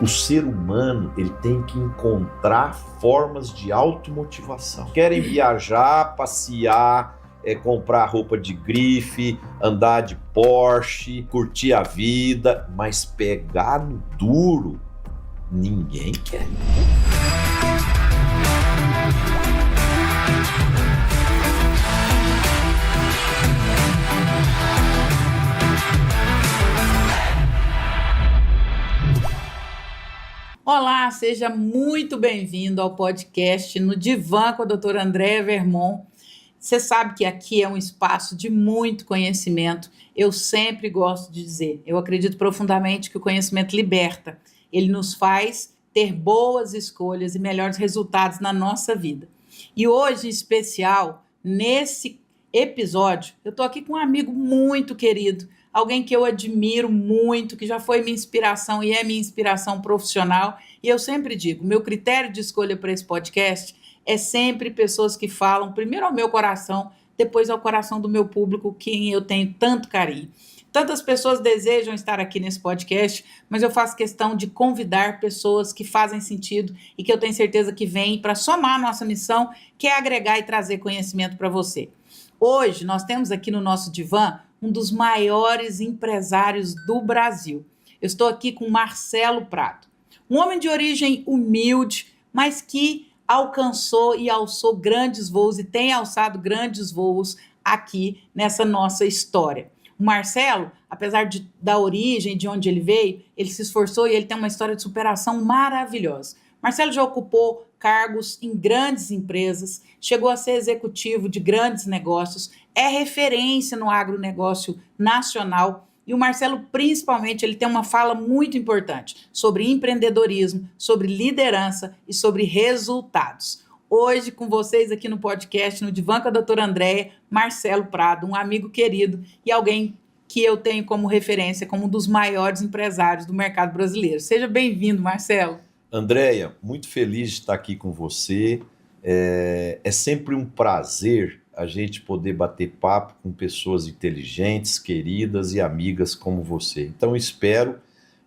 O ser humano, ele tem que encontrar formas de automotivação. Querem viajar, passear, comprar roupa de grife, andar de Porsche, curtir a vida, mas pegar no duro, ninguém quer. Olá, seja muito bem-vindo ao podcast No Divã com a doutora Andréa Vermont. Você sabe que aqui é um espaço de muito conhecimento. Eu sempre gosto de dizer, eu acredito profundamente que o conhecimento liberta. Ele nos faz ter boas escolhas e melhores resultados na nossa vida. E hoje, em especial, nesse episódio, eu estou aqui com um amigo muito querido, alguém que eu admiro muito, que já foi minha inspiração e é minha inspiração profissional. E eu sempre digo, meu critério de escolha para esse podcast é sempre pessoas que falam primeiro ao meu coração, depois ao coração do meu público, quem eu tenho tanto carinho. Tantas pessoas desejam estar aqui nesse podcast, mas eu faço questão de convidar pessoas que fazem sentido e que eu tenho certeza que vêm para somar a nossa missão, que é agregar e trazer conhecimento para você. Hoje, nós temos aqui no nosso divã um dos maiores empresários do Brasil. Eu estou aqui com Marcelo Prado, um homem de origem humilde, mas que alcançou e alçou grandes voos e tem alçado grandes voos aqui nessa nossa história. O Marcelo, apesar da origem, de onde ele veio, ele se esforçou e ele tem uma história de superação maravilhosa. Marcelo já ocupou cargos em grandes empresas, chegou a ser executivo de grandes negócios, é referência no agronegócio nacional. E o Marcelo, principalmente, ele tem uma fala muito importante sobre empreendedorismo, sobre liderança e sobre resultados. Hoje, com vocês aqui no podcast, no Divã com a doutora Andréa, Marcelo Prado, um amigo querido e alguém que eu tenho como referência, como um dos maiores empresários do mercado brasileiro. Seja bem-vindo, Marcelo. Andréa, muito feliz de estar aqui com você. É sempre um prazer a gente poder bater papo com pessoas inteligentes, queridas e amigas como você. Então, espero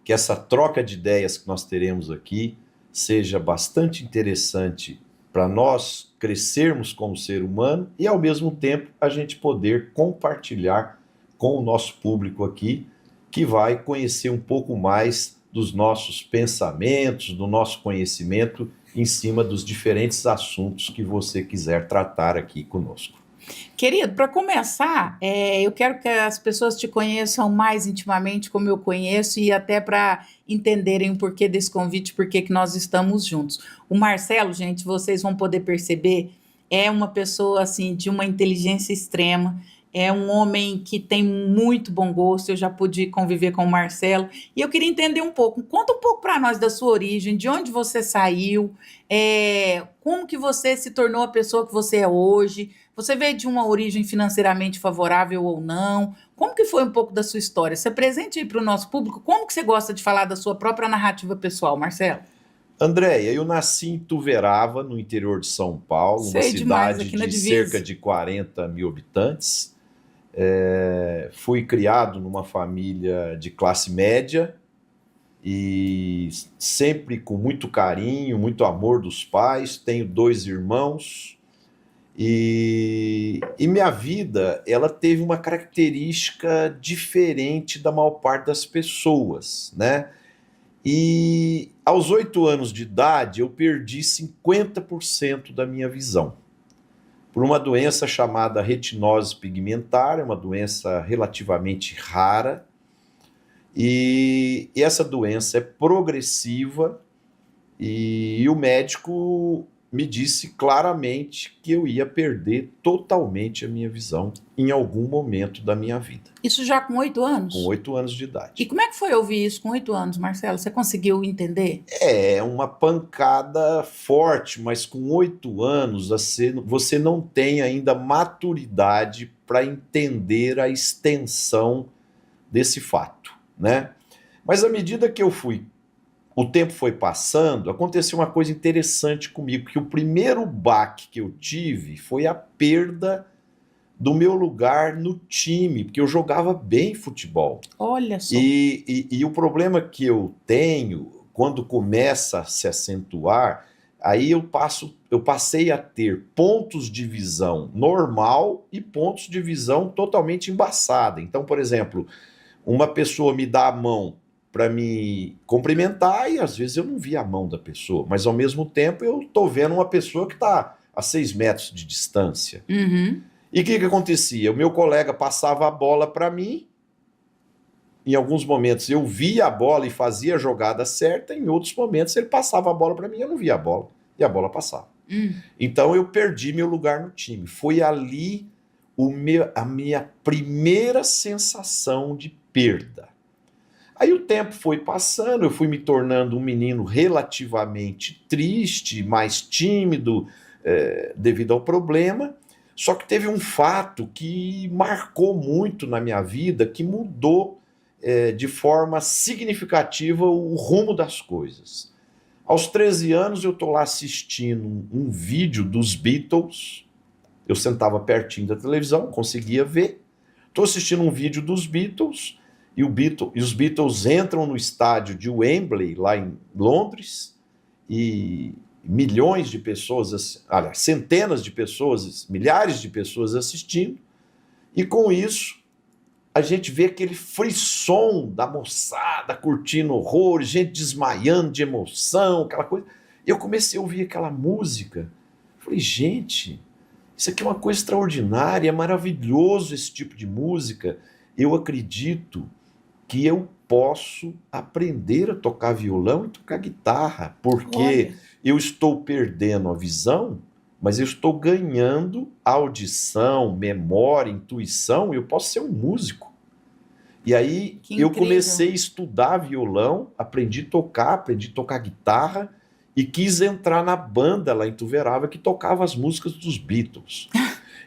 que essa troca de ideias que nós teremos aqui seja bastante interessante para nós crescermos como ser humano e, ao mesmo tempo, a gente poder compartilhar com o nosso público aqui, que vai conhecer um pouco mais dos nossos pensamentos, do nosso conhecimento em cima dos diferentes assuntos que você quiser tratar aqui conosco. Querido, para começar, eu quero que as pessoas te conheçam mais intimamente como eu conheço e até para entenderem o porquê desse convite, porquê que nós estamos juntos. O Marcelo, gente, vocês vão poder perceber, é uma pessoa assim de uma inteligência extrema, é um homem que tem muito bom gosto, eu já pude conviver com o Marcelo, e eu queria entender um pouco, conta um pouco para nós da sua origem, de onde você saiu, como que você se tornou a pessoa que você é hoje, você veio de uma origem financeiramente favorável ou não, como que foi um pouco da sua história? Se apresente aí para o nosso público, como que você gosta de falar da sua própria narrativa pessoal, Marcelo? Andréia, eu nasci em Tuverava, no interior de São Paulo, uma cidade de cerca de 40 mil habitantes. Fui criado numa família de classe média e sempre com muito carinho, muito amor dos pais. Tenho 2 irmãos e minha vida ela teve uma característica diferente da maior parte das pessoas, né? E aos 8 anos de idade eu perdi 50% da minha visão por uma doença chamada retinose pigmentar, uma doença relativamente rara, e essa doença é progressiva, e o médico me disse claramente que eu ia perder totalmente a minha visão em algum momento da minha vida. Isso já com 8 anos? Com 8 anos de idade. E como é que foi ouvir isso com 8 anos, Marcelo? Você conseguiu entender? É uma pancada forte, mas com 8 anos você não tem ainda maturidade para entender a extensão desse fato, né? Mas à medida que o tempo foi passando, aconteceu uma coisa interessante comigo, que o primeiro baque que eu tive foi a perda do meu lugar no time, porque eu jogava bem futebol. Olha só. E o problema que eu tenho quando começa a se acentuar, aí eu passei a ter pontos de visão normal e pontos de visão totalmente embaçada. Então, por exemplo, uma pessoa me dá a mão para me cumprimentar e às vezes eu não vi a mão da pessoa, mas ao mesmo tempo eu estou vendo uma pessoa que está a 6 metros de distância. Uhum. E o que acontecia? O meu colega passava a bola para mim, em alguns momentos eu via a bola e fazia a jogada certa, em outros momentos ele passava a bola para mim e eu não via a bola, e a bola passava. Então eu perdi meu lugar no time. Foi ali a minha primeira sensação de perda. Aí o tempo foi passando, eu fui me tornando um menino relativamente triste, mais tímido, devido ao problema. Só que teve um fato que marcou muito na minha vida, que mudou de forma significativa o rumo das coisas. Aos 13 anos eu estou lá assistindo um vídeo dos Beatles, eu sentava pertinho da televisão, conseguia ver, estou assistindo um vídeo dos Beatles, e os Beatles entram no estádio de Wembley, lá em Londres, e milhões de pessoas, aliás, centenas de pessoas, milhares de pessoas assistindo, e com isso a gente vê aquele frisson da moçada curtindo horrores, gente desmaiando de emoção, aquela coisa. Eu comecei a ouvir aquela música, falei, gente, isso aqui é uma coisa extraordinária, é maravilhoso esse tipo de música. Eu acredito que eu posso aprender a tocar violão e tocar guitarra, porque eu estou perdendo a visão, mas eu estou ganhando audição, memória, intuição, e eu posso ser um músico. E aí eu comecei a estudar violão, aprendi a tocar guitarra, e quis entrar na banda lá em Ituverava, que tocava as músicas dos Beatles.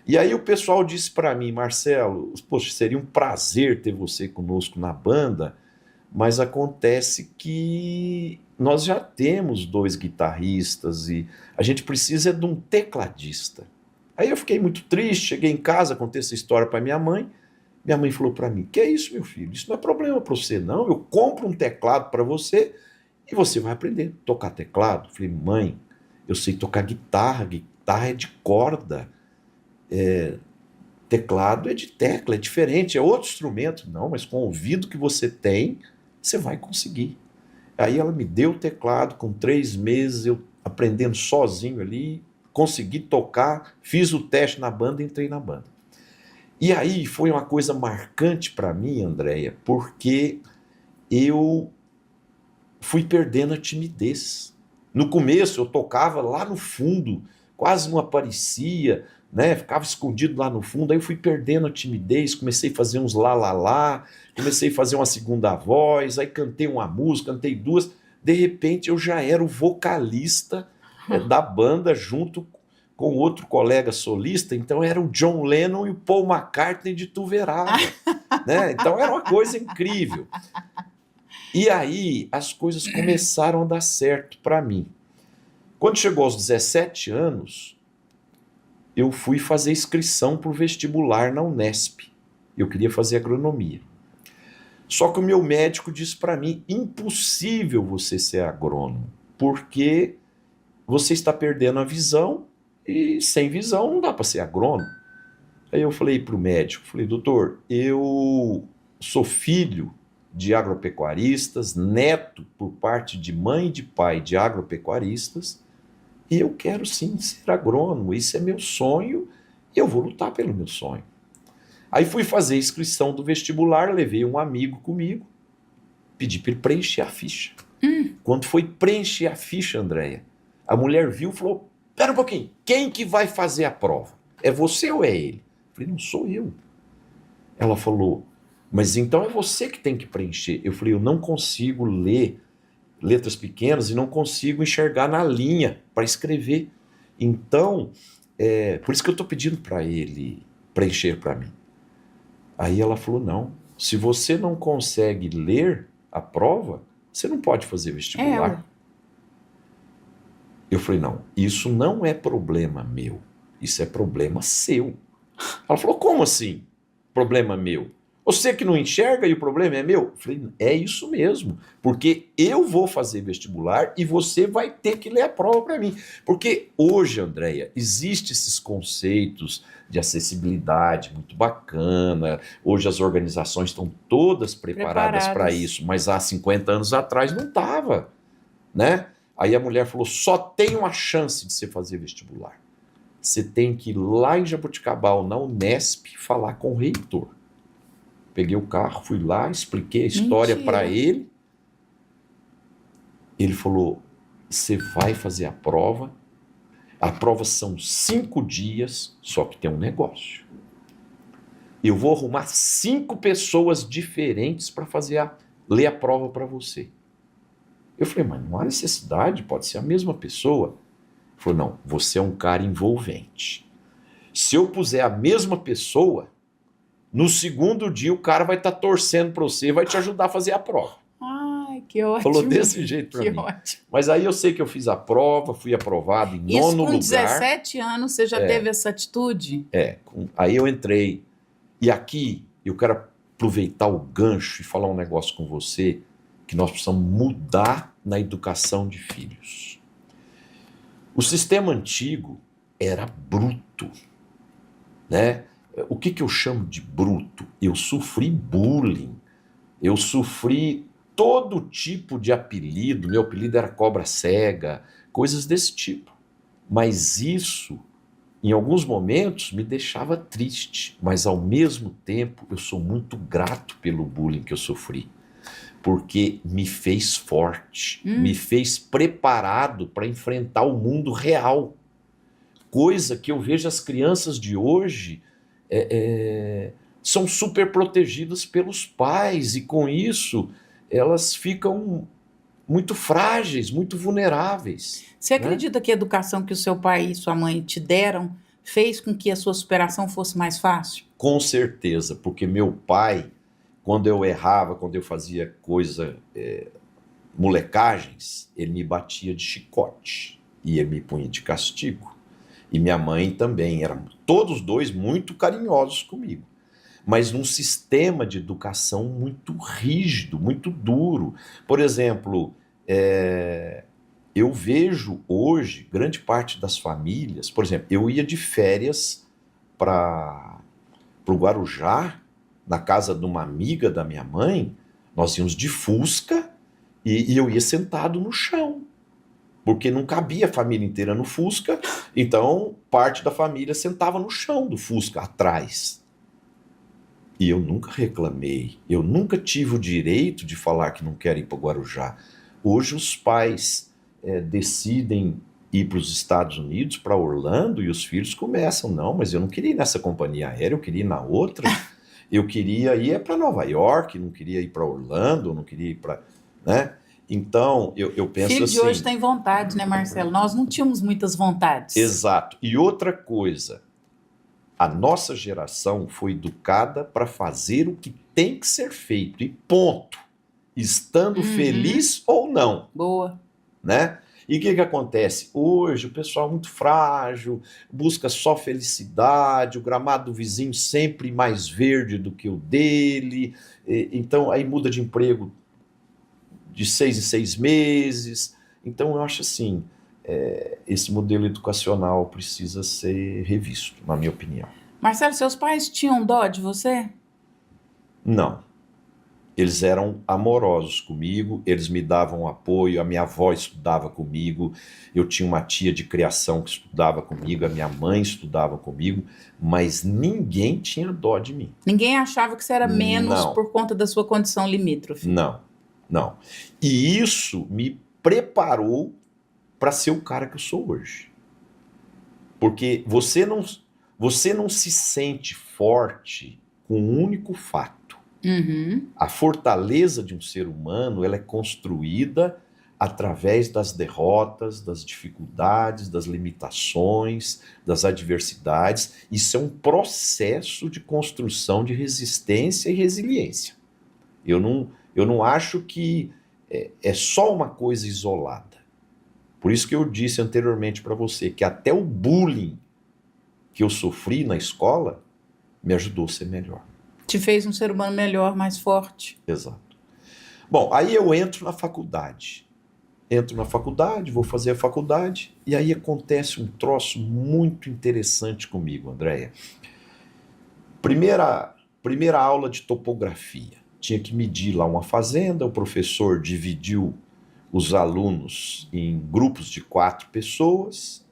E aí o pessoal disse para mim, Marcelo, poxa, seria um prazer ter você conosco na banda, mas acontece que nós já temos 2 guitarristas e a gente precisa de um tecladista. Aí eu fiquei muito triste, cheguei em casa, contei essa história para minha mãe falou para mim, que é isso, meu filho? Isso não é problema para você, não. Eu compro um teclado para você e você vai aprender a tocar teclado. Eu falei, mãe, eu sei tocar guitarra é de corda. Teclado é de tecla, é diferente, é outro instrumento. Não, mas com o ouvido que você tem, você vai conseguir. Aí ela me deu o teclado, com 3 meses eu aprendendo sozinho ali, consegui tocar, fiz o teste na banda e entrei na banda. E aí foi uma coisa marcante para mim, Andréia, porque eu fui perdendo a timidez. No começo eu tocava lá no fundo, quase não aparecia, né? Ficava escondido lá no fundo, aí eu fui perdendo a timidez, comecei a fazer uns lá, comecei a fazer uma segunda voz, aí cantei uma música, cantei 2, de repente eu já era o vocalista da banda junto com outro colega solista, então era o John Lennon e o Paul McCartney de Ituverava, né? Então era uma coisa incrível. E aí as coisas começaram a dar certo para mim. Quando chegou aos 17 anos, eu fui fazer inscrição para o vestibular na Unesp. Eu queria fazer agronomia. Só que o meu médico disse para mim, impossível você ser agrônomo, porque você está perdendo a visão e sem visão não dá para ser agrônomo. Aí eu falei para o médico, doutor, eu sou filho de agropecuaristas, neto por parte de mãe e de pai de agropecuaristas, e eu quero sim ser agrônomo, isso é meu sonho, e eu vou lutar pelo meu sonho. Aí fui fazer a inscrição do vestibular, levei um amigo comigo, pedi para ele preencher a ficha. Quando foi preencher a ficha, Andréia, a mulher viu e falou, espera um pouquinho, quem que vai fazer a prova? É você ou é ele? Eu falei, não sou eu. Ela falou, mas então é você que tem que preencher. Eu falei, eu não consigo ler letras pequenas e não consigo enxergar na linha para escrever. Então, por isso que eu estou pedindo para ele preencher para mim. Aí ela falou, não, se você não consegue ler a prova, você não pode fazer vestibular. Eu falei, não, isso não é problema meu, isso é problema seu. Ela falou, como assim? Problema meu? Você que não enxerga e o problema é meu? Eu falei, é isso mesmo, porque eu vou fazer vestibular e você vai ter que ler a prova para mim. Porque hoje, Andréia, existem esses conceitos de acessibilidade muito bacana, hoje as organizações estão todas preparadas para isso, mas há 50 anos atrás não estava, né? Aí a mulher falou, só tem uma chance de você fazer vestibular. Você tem que ir lá em Jaboticabal, na Unesp, falar com o reitor. Peguei o carro, fui lá, expliquei a história para ele. Ele falou, você vai fazer a prova. A prova são 5 dias, só que tem um negócio. Eu vou arrumar 5 pessoas diferentes para ler a prova para você. Eu falei, mas não há necessidade, pode ser a mesma pessoa. Ele falou, não, você é um cara envolvente. Se eu puser a mesma pessoa, no segundo dia o cara vai estar torcendo para você e vai te ajudar a fazer a prova. Ai, que ótimo. Falou desse jeito para mim. Ótimo. Mas aí eu sei que eu fiz a prova, fui aprovado em 9º lugar. Com 17 anos você já teve essa atitude? Aí eu entrei. E aqui eu quero aproveitar o gancho e falar um negócio com você, que nós precisamos mudar na educação de filhos. O sistema antigo era bruto, né? O que eu chamo de bruto? Eu sofri bullying, eu sofri todo tipo de apelido, meu apelido era cobra cega, coisas desse tipo. Mas isso, em alguns momentos, me deixava triste, mas ao mesmo tempo eu sou muito grato pelo bullying que eu sofri, porque me fez forte, me fez preparado para enfrentar o mundo real, coisa que eu vejo as crianças de hoje são super protegidas pelos pais e com isso elas ficam muito frágeis, muito vulneráveis. Você acredita que a educação que o seu pai e sua mãe te deram fez com que a sua superação fosse mais fácil? Com certeza, porque meu pai, quando eu errava, quando eu fazia molecagens, ele me batia de chicote e ele me punha de castigo. E minha mãe também, eram todos dois muito carinhosos comigo. Mas num sistema de educação muito rígido, muito duro. Por exemplo, eu vejo hoje, grande parte das famílias, por exemplo, eu ia de férias para o Guarujá, na casa de uma amiga da minha mãe, nós íamos de Fusca e eu ia sentado no chão. Porque não cabia a família inteira no Fusca, então parte da família sentava no chão do Fusca, atrás. E eu nunca reclamei, eu nunca tive o direito de falar que não quero ir para o Guarujá. Hoje os pais decidem ir para os Estados Unidos, para Orlando, e os filhos começam, não, mas eu não queria ir nessa companhia aérea, eu queria ir na outra. Eu queria ir para Nova York, não queria ir para Orlando, não queria ir para... né? Então, eu penso filho assim... de hoje tem vontade, né, Marcelo? Nós não tínhamos muitas vontades. Exato. E outra coisa, a nossa geração foi educada para fazer o que tem que ser feito, e ponto. Estando feliz ou não. Boa. Né? E o que acontece? Hoje o pessoal é muito frágil, busca só felicidade, o gramado do vizinho sempre mais verde do que o dele, então aí muda de emprego de 6 em 6 meses. Então eu acho assim, esse modelo educacional precisa ser revisto, na minha opinião. Marcelo, seus pais tinham dó de você? Não. Eles eram amorosos comigo, eles me davam apoio, a minha avó estudava comigo, eu tinha uma tia de criação que estudava comigo, a minha mãe estudava comigo, mas ninguém tinha dó de mim. Ninguém achava que você era menos por conta da sua condição limítrofe? Não. E isso me preparou para ser o cara que eu sou hoje. Porque você não se sente forte com um único fato. A fortaleza de um ser humano, ela é construída através das derrotas, das dificuldades, das limitações, das adversidades. Isso é um processo de construção de resistência e resiliência. Eu não acho que é só uma coisa isolada. Por isso que eu disse anteriormente para você que até o bullying que eu sofri na escola me ajudou a ser melhor. Te fez um ser humano melhor, mais forte. Exato. Bom, aí eu entro na faculdade. Vou fazer a faculdade, e aí acontece um troço muito interessante comigo, Andréia. Primeira aula de topografia. Tinha que medir lá uma fazenda, o professor dividiu os alunos em grupos de 4 pessoas,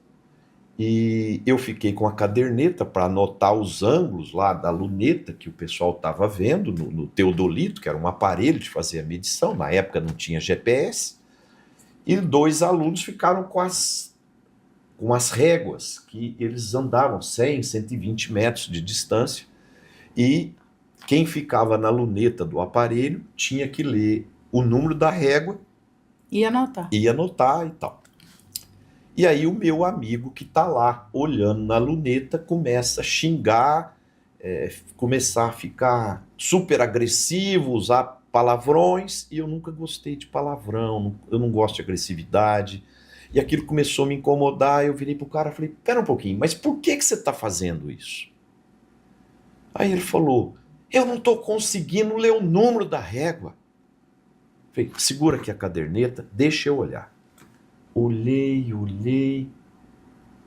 e eu fiquei com a caderneta para anotar os ângulos lá da luneta que o pessoal estava vendo no teodolito, que era um aparelho de fazer a medição, na época não tinha GPS, e 2 alunos ficaram com as réguas, que eles andavam 100, 120 metros de distância, e quem ficava na luneta do aparelho tinha que ler o número da régua e anotar e tal. E aí o meu amigo que está lá olhando na luneta começa a xingar, começar a ficar super agressivo, usar palavrões, e eu nunca gostei de palavrão, eu não gosto de agressividade, e aquilo começou a me incomodar. Eu virei pro cara e falei, pera um pouquinho, mas por que você está fazendo isso? Aí ele falou, eu não estou conseguindo ler o número da régua. Falei, segura aqui a caderneta, deixa eu olhar. Olhei,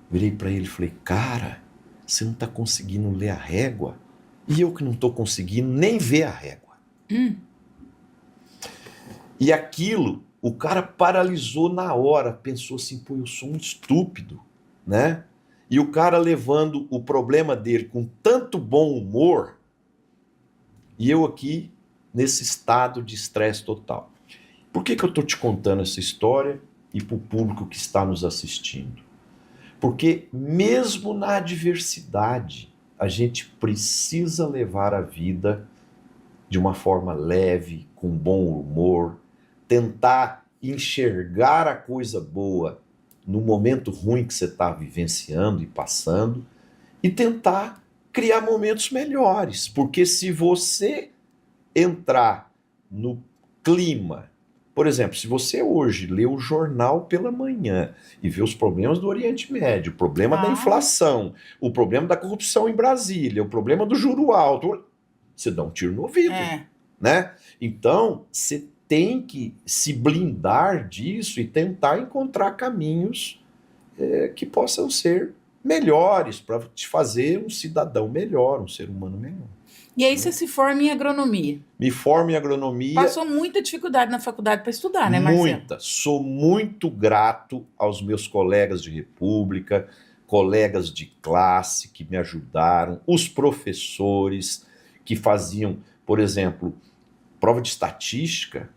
virei para ele e falei, cara, você não está conseguindo ler a régua? E eu que não estou conseguindo nem ver a régua. E aquilo, o cara paralisou na hora, pensou assim, pô, eu sou um estúpido, né? E o cara levando o problema dele com tanto bom humor, e eu aqui nesse estado de estresse total. Por que eu estou te contando essa história e para o público que está nos assistindo? Porque mesmo na adversidade, a gente precisa levar a vida de uma forma leve, com bom humor, tentar enxergar a coisa boa no momento ruim que você está vivenciando e passando, e tentar criar momentos melhores. Porque se você entrar no clima, por exemplo, se você hoje lê o jornal pela manhã e vê os problemas do Oriente Médio, o problema da inflação, o problema da corrupção em Brasília, o problema do juro alto, você dá um tiro no ouvido, né? Então, você tem que se blindar disso e tentar encontrar caminhos que possam ser melhores para te fazer um cidadão melhor, um ser humano melhor. E aí você se forma em agronomia. Me formo em agronomia. Passou muita dificuldade na faculdade para estudar, né, Marcelo? Muita. Sou muito grato aos meus colegas de república, colegas de classe que me ajudaram, os professores que faziam, por exemplo, prova de estatística,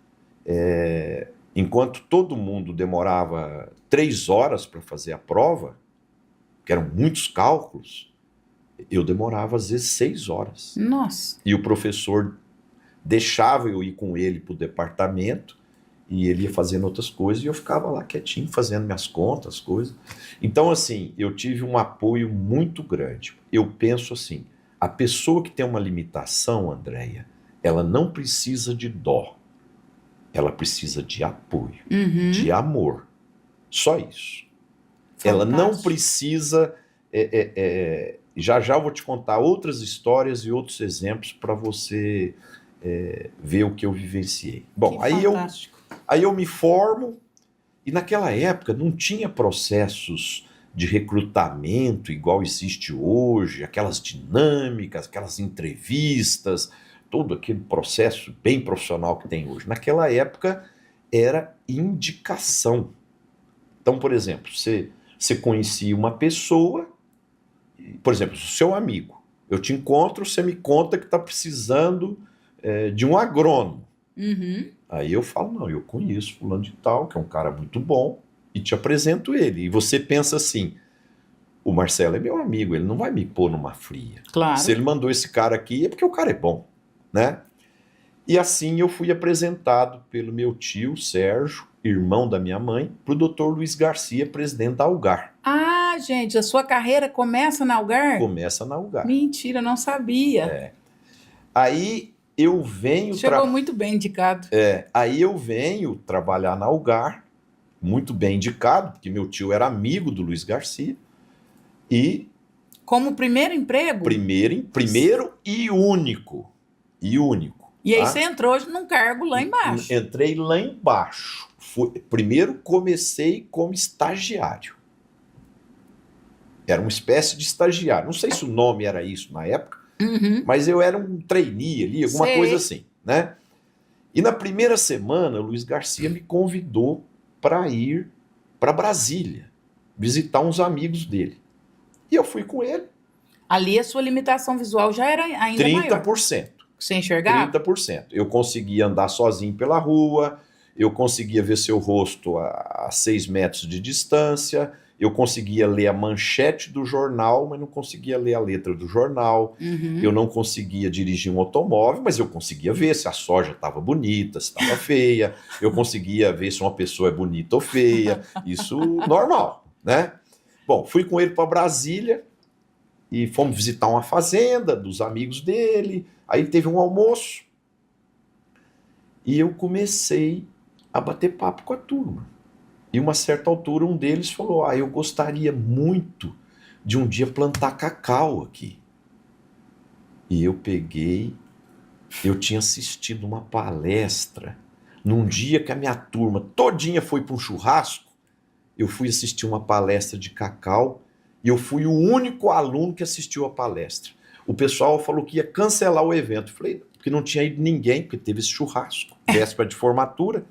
enquanto todo mundo demorava 3 horas para fazer a prova, que eram muitos cálculos, eu demorava às vezes 6 horas. Nossa. E o professor deixava eu ir com ele para o departamento, e ele ia fazendo outras coisas, e eu ficava lá quietinho, fazendo minhas contas, coisas. Então, assim, eu tive um apoio muito grande. Eu penso assim, a pessoa que tem uma limitação, Andréia, ela não precisa de dó. Ela precisa de apoio, de amor. Só isso. Fantástico. Ela não precisa... já eu vou te contar outras histórias e outros exemplos para você ver o que eu vivenciei. Bom, aí eu me formo, e naquela época não tinha processos de recrutamento igual existe hoje, aquelas dinâmicas, aquelas entrevistas, todo aquele processo bem profissional que tem hoje. Naquela época era indicação. Então, por exemplo, você conhecia uma pessoa, por exemplo, seu amigo, eu te encontro, você me conta que está precisando de um agrônomo. Aí eu falo, não, eu conheço fulano de tal, que é um cara muito bom, e te apresento ele. E você pensa assim, o Marcelo é meu amigo, ele não vai me pôr numa fria. Claro. Se ele mandou esse cara aqui, é porque o cara é bom, né? E assim eu fui apresentado pelo meu tio, Sérgio, irmão da minha mãe, para o Dr. Luiz Garcia, presidente da Algar. Ah, gente, a sua carreira começa na Algar? Começa na Algar. Mentira, não sabia. Aí eu venho... Chegou muito bem indicado. Aí eu venho trabalhar na Algar, muito bem indicado, porque meu tio era amigo do Luiz Garcia, e... Como primeiro emprego? Primeiro e único. e único. E aí você entrou num cargo lá embaixo. Entrei lá embaixo. Primeiro comecei como estagiário. Era uma espécie de estagiário. Não sei se o nome era isso na época, mas eu era um trainee ali, alguma coisa assim, né? E na primeira semana, o Luiz Garcia me convidou para ir para Brasília, visitar uns amigos dele. E eu fui com ele. Ali a sua limitação visual já era ainda 30%. maior. Você enxergava? 30%. Eu conseguia andar sozinho pela rua, eu conseguia ver seu rosto a 6 metros de distância, eu conseguia ler a manchete do jornal, mas não conseguia ler a letra do jornal. Eu não conseguia dirigir um automóvel, mas eu conseguia ver se a soja estava bonita, se estava feia. Eu conseguia ver se uma pessoa é bonita ou feia. Isso normal, né? Bom, fui com ele para Brasília e fomos visitar uma fazenda dos amigos dele. Aí teve um almoço e eu comecei a bater papo com a turma. E uma certa altura um deles falou, eu gostaria muito de um dia plantar cacau aqui. E eu tinha assistido uma palestra num dia que a minha turma todinha foi para um churrasco. Eu fui assistir uma palestra de cacau e eu fui o único aluno que assistiu a palestra. O pessoal falou que ia cancelar o evento. Eu falei, porque não tinha ido ninguém, porque teve esse churrasco, véspera de formatura.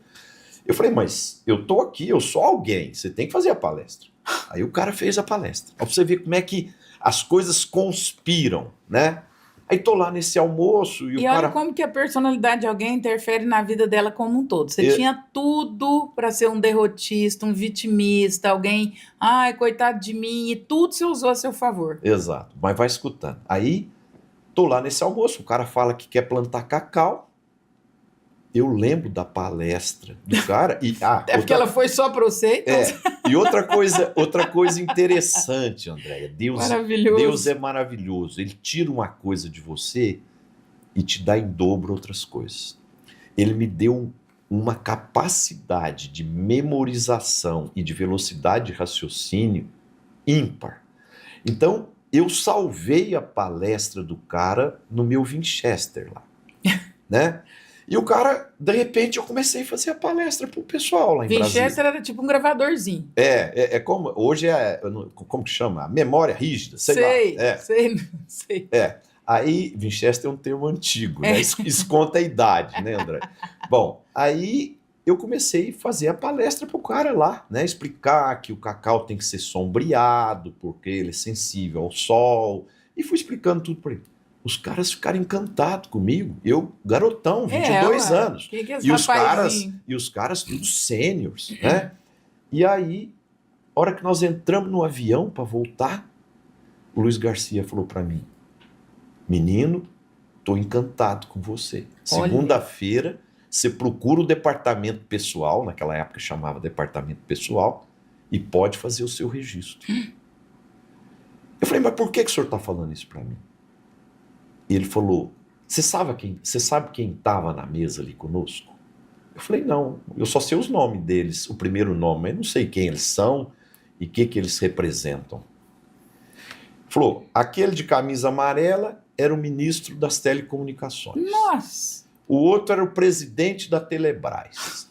Eu falei, mas eu tô aqui, eu sou alguém, você tem que fazer a palestra. Aí o cara fez a palestra. Pra você ver como é que as coisas conspiram, né? Aí tô lá nesse almoço e o cara... olha como que a personalidade de alguém interfere na vida dela como um todo. Você tinha tudo para ser um derrotista, um vitimista, alguém, coitado de mim, e tudo você usou a seu favor. Exato, mas vai escutando. Aí tô lá nesse almoço, o cara fala que quer plantar cacau. Eu lembro da palestra do cara e porque ela foi só para você. Então... E outra coisa interessante, Andréia, Deus é maravilhoso. Ele tira uma coisa de você e te dá em dobro outras coisas. Ele me deu uma capacidade de memorização e de velocidade de raciocínio ímpar. Então, eu salvei a palestra do cara no meu Winchester lá, né? E o cara, de repente, eu comecei a fazer a palestra pro pessoal lá em Brasília. Winchester era tipo um gravadorzinho. É como, hoje como que chama? Memória rígida, sei lá. Sei. Aí, Winchester é um termo antigo, né? Isso conta a idade, né, André? Bom, aí eu comecei a fazer a palestra pro cara lá, né? Explicar que o cacau tem que ser sombreado, porque ele é sensível ao sol. E fui explicando tudo para ele. Os caras ficaram encantados comigo. Eu, garotão, 22 anos. E os caras tudo sêniors, né? E aí, a hora que nós entramos no avião para voltar, o Luiz Garcia falou para mim, menino, tô encantado com você. Segunda-feira, você procura o departamento pessoal, naquela época chamava departamento pessoal, e pode fazer o seu registro. Eu falei, mas por que o senhor está falando isso para mim? E ele falou, você sabe quem estava na mesa ali conosco? Eu falei, não, eu só sei os nomes deles, o primeiro nome, mas não sei quem eles são e o que eles representam. Ele falou, aquele de camisa amarela era o ministro das telecomunicações. Nossa! O outro era o presidente da Telebrás.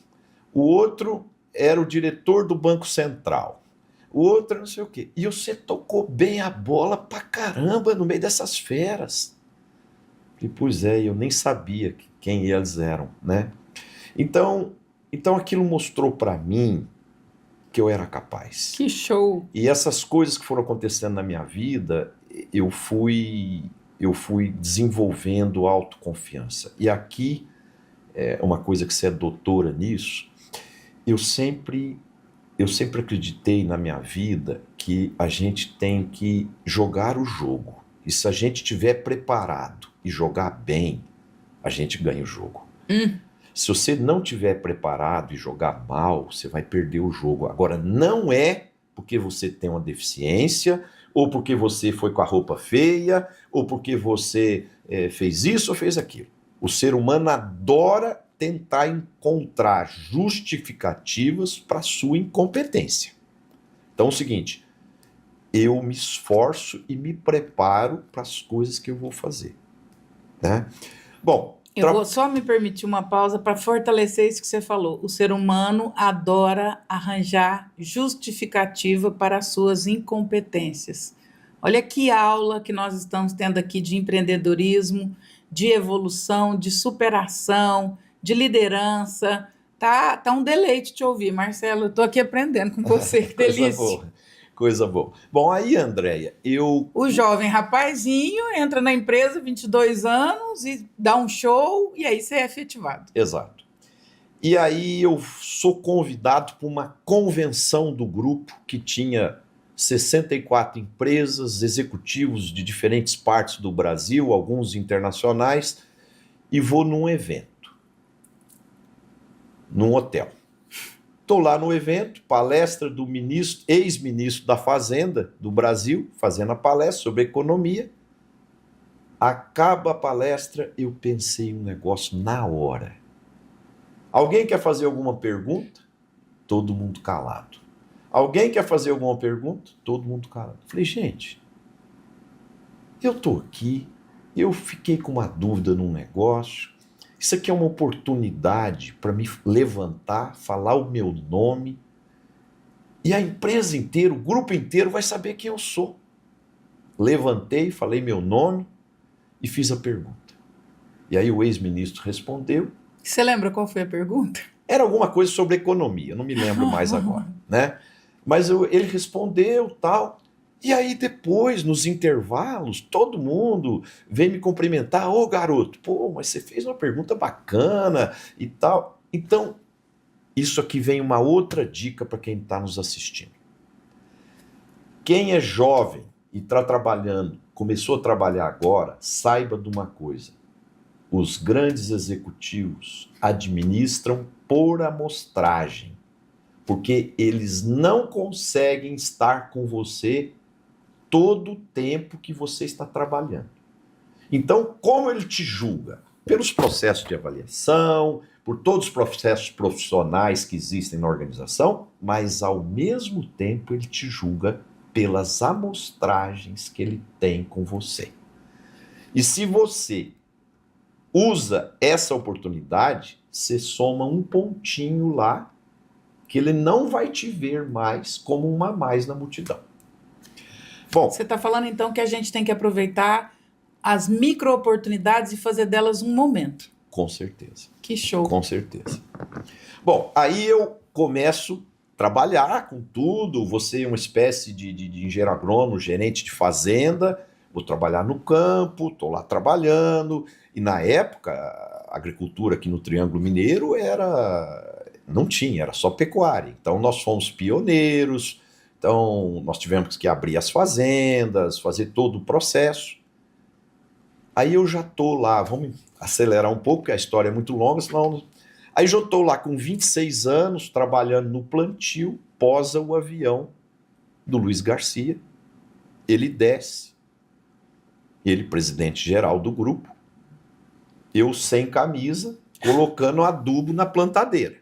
O outro era o diretor do Banco Central. O outro não sei o quê. E você tocou bem a bola pra caramba no meio dessas feras. E, pois é, eu nem sabia quem eles eram, né? Então aquilo mostrou para mim que eu era capaz. Que show! E essas coisas que foram acontecendo na minha vida, eu fui desenvolvendo autoconfiança. E aqui, uma coisa que você é doutora nisso, eu sempre acreditei na minha vida que a gente tem que jogar o jogo. E se a gente estiver preparado e jogar bem, a gente ganha o jogo. Se você não estiver preparado e jogar mal, você vai perder o jogo. Agora, não é porque você tem uma deficiência, ou porque você foi com a roupa feia, ou porque você fez isso ou fez aquilo. O ser humano adora tentar encontrar justificativas para a sua incompetência. Então é o seguinte, eu me esforço e me preparo para as coisas que eu vou fazer, né? Bom, eu vou só me permitir uma pausa para fortalecer isso que você falou. O ser humano adora arranjar justificativa para as suas incompetências. Olha que aula que nós estamos tendo aqui de empreendedorismo, de evolução, de superação, de liderança. Tá um deleite te ouvir, Marcelo. Eu estou aqui aprendendo com você, que delícia. Coisa boa. Bom, aí, Andréia, O jovem rapazinho entra na empresa, 22 anos, e dá um show, e aí você é efetivado. Exato. E aí eu sou convidado para uma convenção do grupo que tinha 64 empresas, executivos de diferentes partes do Brasil, alguns internacionais, e vou num evento, num hotel. Estou lá no evento, palestra do ex-ministro da Fazenda do Brasil, fazendo a palestra sobre economia. Acaba a palestra, eu pensei um negócio na hora. Alguém quer fazer alguma pergunta? Todo mundo calado. Alguém quer fazer alguma pergunta? Todo mundo calado. Falei, gente, eu estou aqui, eu fiquei com uma dúvida num negócio. Isso aqui é uma oportunidade para me levantar, falar o meu nome, e a empresa inteira, o grupo inteiro vai saber quem eu sou. Levantei, falei meu nome e fiz a pergunta. E aí o ex-ministro respondeu. Você lembra qual foi a pergunta? Era alguma coisa sobre economia, não me lembro mais agora, né? Mas ele respondeu, tal. E aí depois, nos intervalos, todo mundo vem me cumprimentar. Ô, garoto, pô, mas você fez uma pergunta bacana e tal. Então, isso aqui vem uma outra dica para quem está nos assistindo. Quem é jovem e está trabalhando, começou a trabalhar agora, saiba de uma coisa. Os grandes executivos administram por amostragem, porque eles não conseguem estar com você todo o tempo que você está trabalhando. Então, como ele te julga? Pelos processos de avaliação, por todos os processos profissionais que existem na organização, mas ao mesmo tempo ele te julga pelas amostragens que ele tem com você. E se você usa essa oportunidade, você soma um pontinho lá, que ele não vai te ver mais como uma a mais na multidão. Bom, você está falando então que a gente tem que aproveitar as micro-oportunidades e fazer delas um momento. Com certeza. Que show. Com certeza. Bom, aí eu começo a trabalhar com tudo, vou ser uma espécie de engenheiro agrônomo, gerente de fazenda, vou trabalhar no campo, estou lá trabalhando, e na época a agricultura aqui no Triângulo Mineiro não tinha, era só pecuária. Então nós fomos pioneiros. Então, nós tivemos que abrir as fazendas, fazer todo o processo. Aí eu já estou lá, vamos acelerar um pouco, porque a história é muito longa, senão... Aí já estou lá com 26 anos, trabalhando no plantio, posa o avião do Luiz Garcia. Ele desce, ele presidente geral do grupo, eu sem camisa, colocando adubo na plantadeira.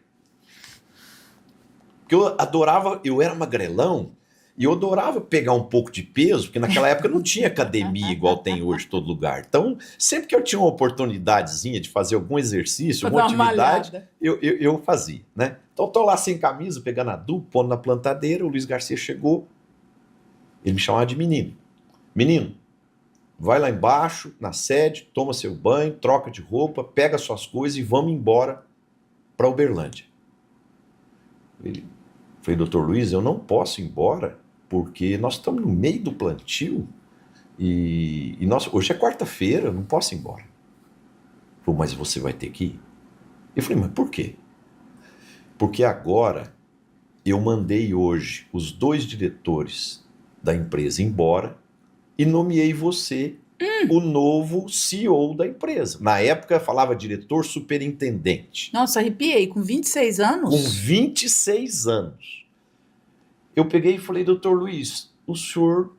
Porque eu adorava, eu era magrelão, e eu adorava pegar um pouco de peso, porque naquela época não tinha academia igual tem hoje em todo lugar. Então, sempre que eu tinha uma oportunidadezinha de fazer algum exercício, alguma atividade, eu fazia, né? Então, estou lá sem camisa, pegando adubo, pondo na plantadeira, o Luiz Garcia chegou, ele me chamava de menino. Menino, vai lá embaixo, na sede, toma seu banho, troca de roupa, pega suas coisas e vamos embora para Uberlândia. Falei, doutor Luiz, eu não posso ir embora, porque nós estamos no meio do plantio e hoje é quarta-feira, eu não posso ir embora. Ele falou, mas você vai ter que ir? Eu falei, mas por quê? Porque agora eu mandei hoje os 2 diretores da empresa embora e nomeei você o novo CEO da empresa. Na época falava diretor superintendente. Nossa, arrepiei. Com 26 anos? Com 26 anos. Eu peguei e falei, doutor Luiz, o senhor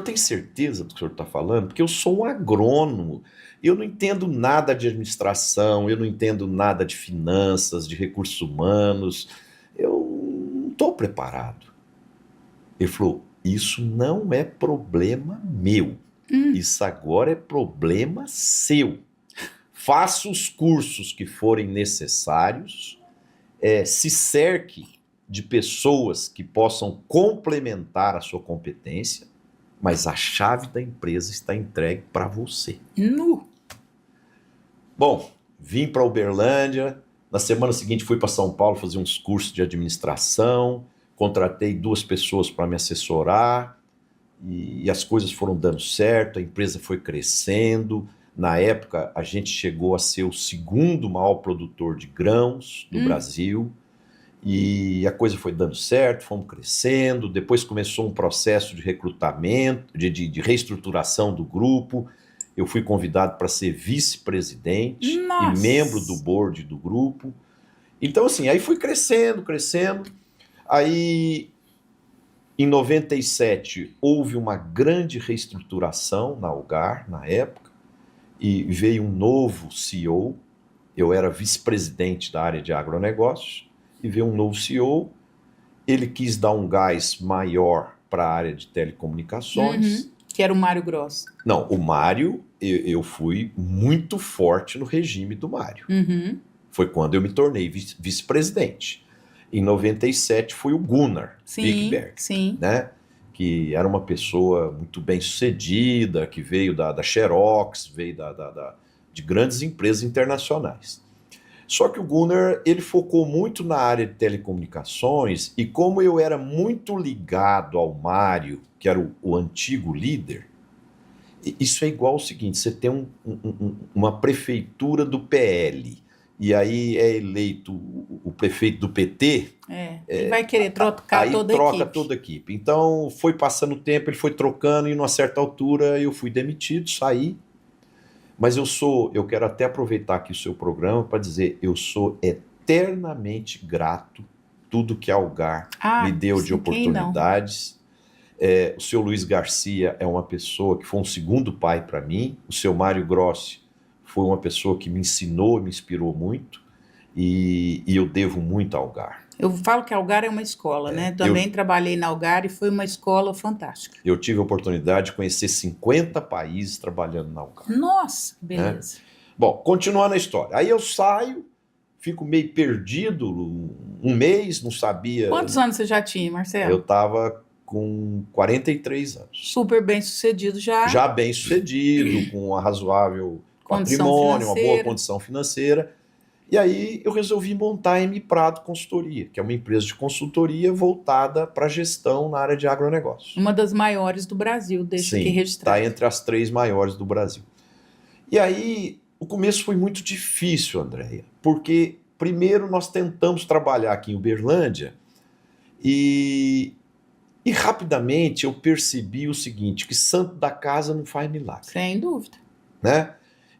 tem certeza do que o senhor está falando? Porque eu sou um agrônomo. Eu não entendo nada de administração, eu não entendo nada de finanças, de recursos humanos. Eu não estou preparado. Ele falou, isso não é problema meu. Isso agora é problema seu. Faça os cursos que forem necessários, se cerque de pessoas que possam complementar a sua competência, mas a chave da empresa está entregue para você. Bom, vim para Uberlândia, na semana seguinte fui para São Paulo fazer uns cursos de administração, contratei 2 pessoas para me assessorar e as coisas foram dando certo, a empresa foi crescendo. Na época, a gente chegou a ser o 2º maior produtor de grãos do Brasil e a coisa foi dando certo, fomos crescendo. Depois começou um processo de recrutamento, de reestruturação do grupo. Eu fui convidado para ser vice-presidente e membro do board do grupo. Então, assim, aí fui crescendo. Aí, em 97, houve uma grande reestruturação na Algar, na época, e veio um novo CEO. Eu era vice-presidente da área de agronegócios, e veio um novo CEO. Ele quis dar um gás maior para a área de telecomunicações. Que era o Mário Gross. Não, o Mário, eu fui muito forte no regime do Mário. Foi quando eu me tornei vice-presidente. Em 97 foi o Gunnar Wikberg, né? Que era uma pessoa muito bem sucedida, que veio da Xerox, veio de grandes empresas internacionais. Só que o Gunnar, ele focou muito na área de telecomunicações, e como eu era muito ligado ao Mário, que era o antigo líder, isso é igual ao seguinte: você tem uma prefeitura do PL, e aí é eleito o prefeito do PT... ele vai querer trocar toda a equipe. Aí troca toda a equipe. Então, foi passando o tempo, ele foi trocando, e numa certa altura eu fui demitido, saí. Mas eu quero até aproveitar aqui o seu programa para dizer, eu sou eternamente grato tudo que a Algar me deu de oportunidades. O seu Luiz Garcia é uma pessoa que foi um segundo pai para mim. O seu Mário Grossi foi uma pessoa que me ensinou, me inspirou muito, e eu devo muito a Algar. Eu falo que a Algar é uma escola, né? Também trabalhei na Algar e foi uma escola fantástica. Eu tive a oportunidade de conhecer 50 países trabalhando na Algar. Nossa, que beleza. Bom, continuando a história. Aí eu saio, fico meio perdido, um mês, não sabia... Quantos anos você já tinha, Marcelo? Eu estava com 43 anos. Super bem sucedido já. Já bem sucedido, com uma razoável patrimônio, uma boa condição financeira. E aí eu resolvi montar a M Prado Consultoria, que é uma empresa de consultoria voltada para gestão na área de agronegócio. Uma das maiores do Brasil, deixa aqui registrado. Está entre as 3 maiores do Brasil. E aí o começo foi muito difícil, Andréia, porque primeiro nós tentamos trabalhar aqui em Uberlândia e rapidamente eu percebi o seguinte, que santo da casa não faz milagre. Sem dúvida. Né?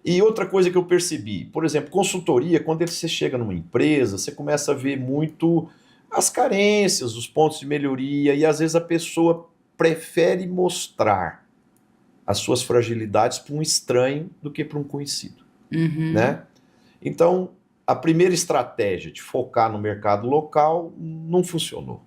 E outra coisa que eu percebi, por exemplo, consultoria, quando você chega numa empresa, você começa a ver muito as carências, os pontos de melhoria, e às vezes a pessoa prefere mostrar as suas fragilidades para um estranho do que para um conhecido. Né? Então, a primeira estratégia de focar no mercado local não funcionou.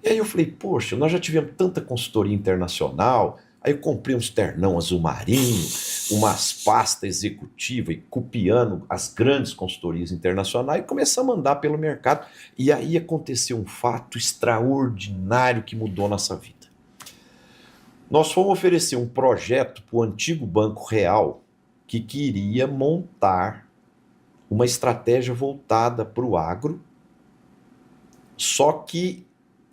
E aí eu falei, poxa, nós já tivemos tanta consultoria internacional. Aí eu comprei uns ternão azul marinho, umas pastas executivas, e copiando as grandes consultorias internacionais, e começamos a andar pelo mercado. E aí aconteceu um fato extraordinário que mudou nossa vida. Nós fomos oferecer um projeto para o antigo Banco Real, que queria montar uma estratégia voltada para o agro, só que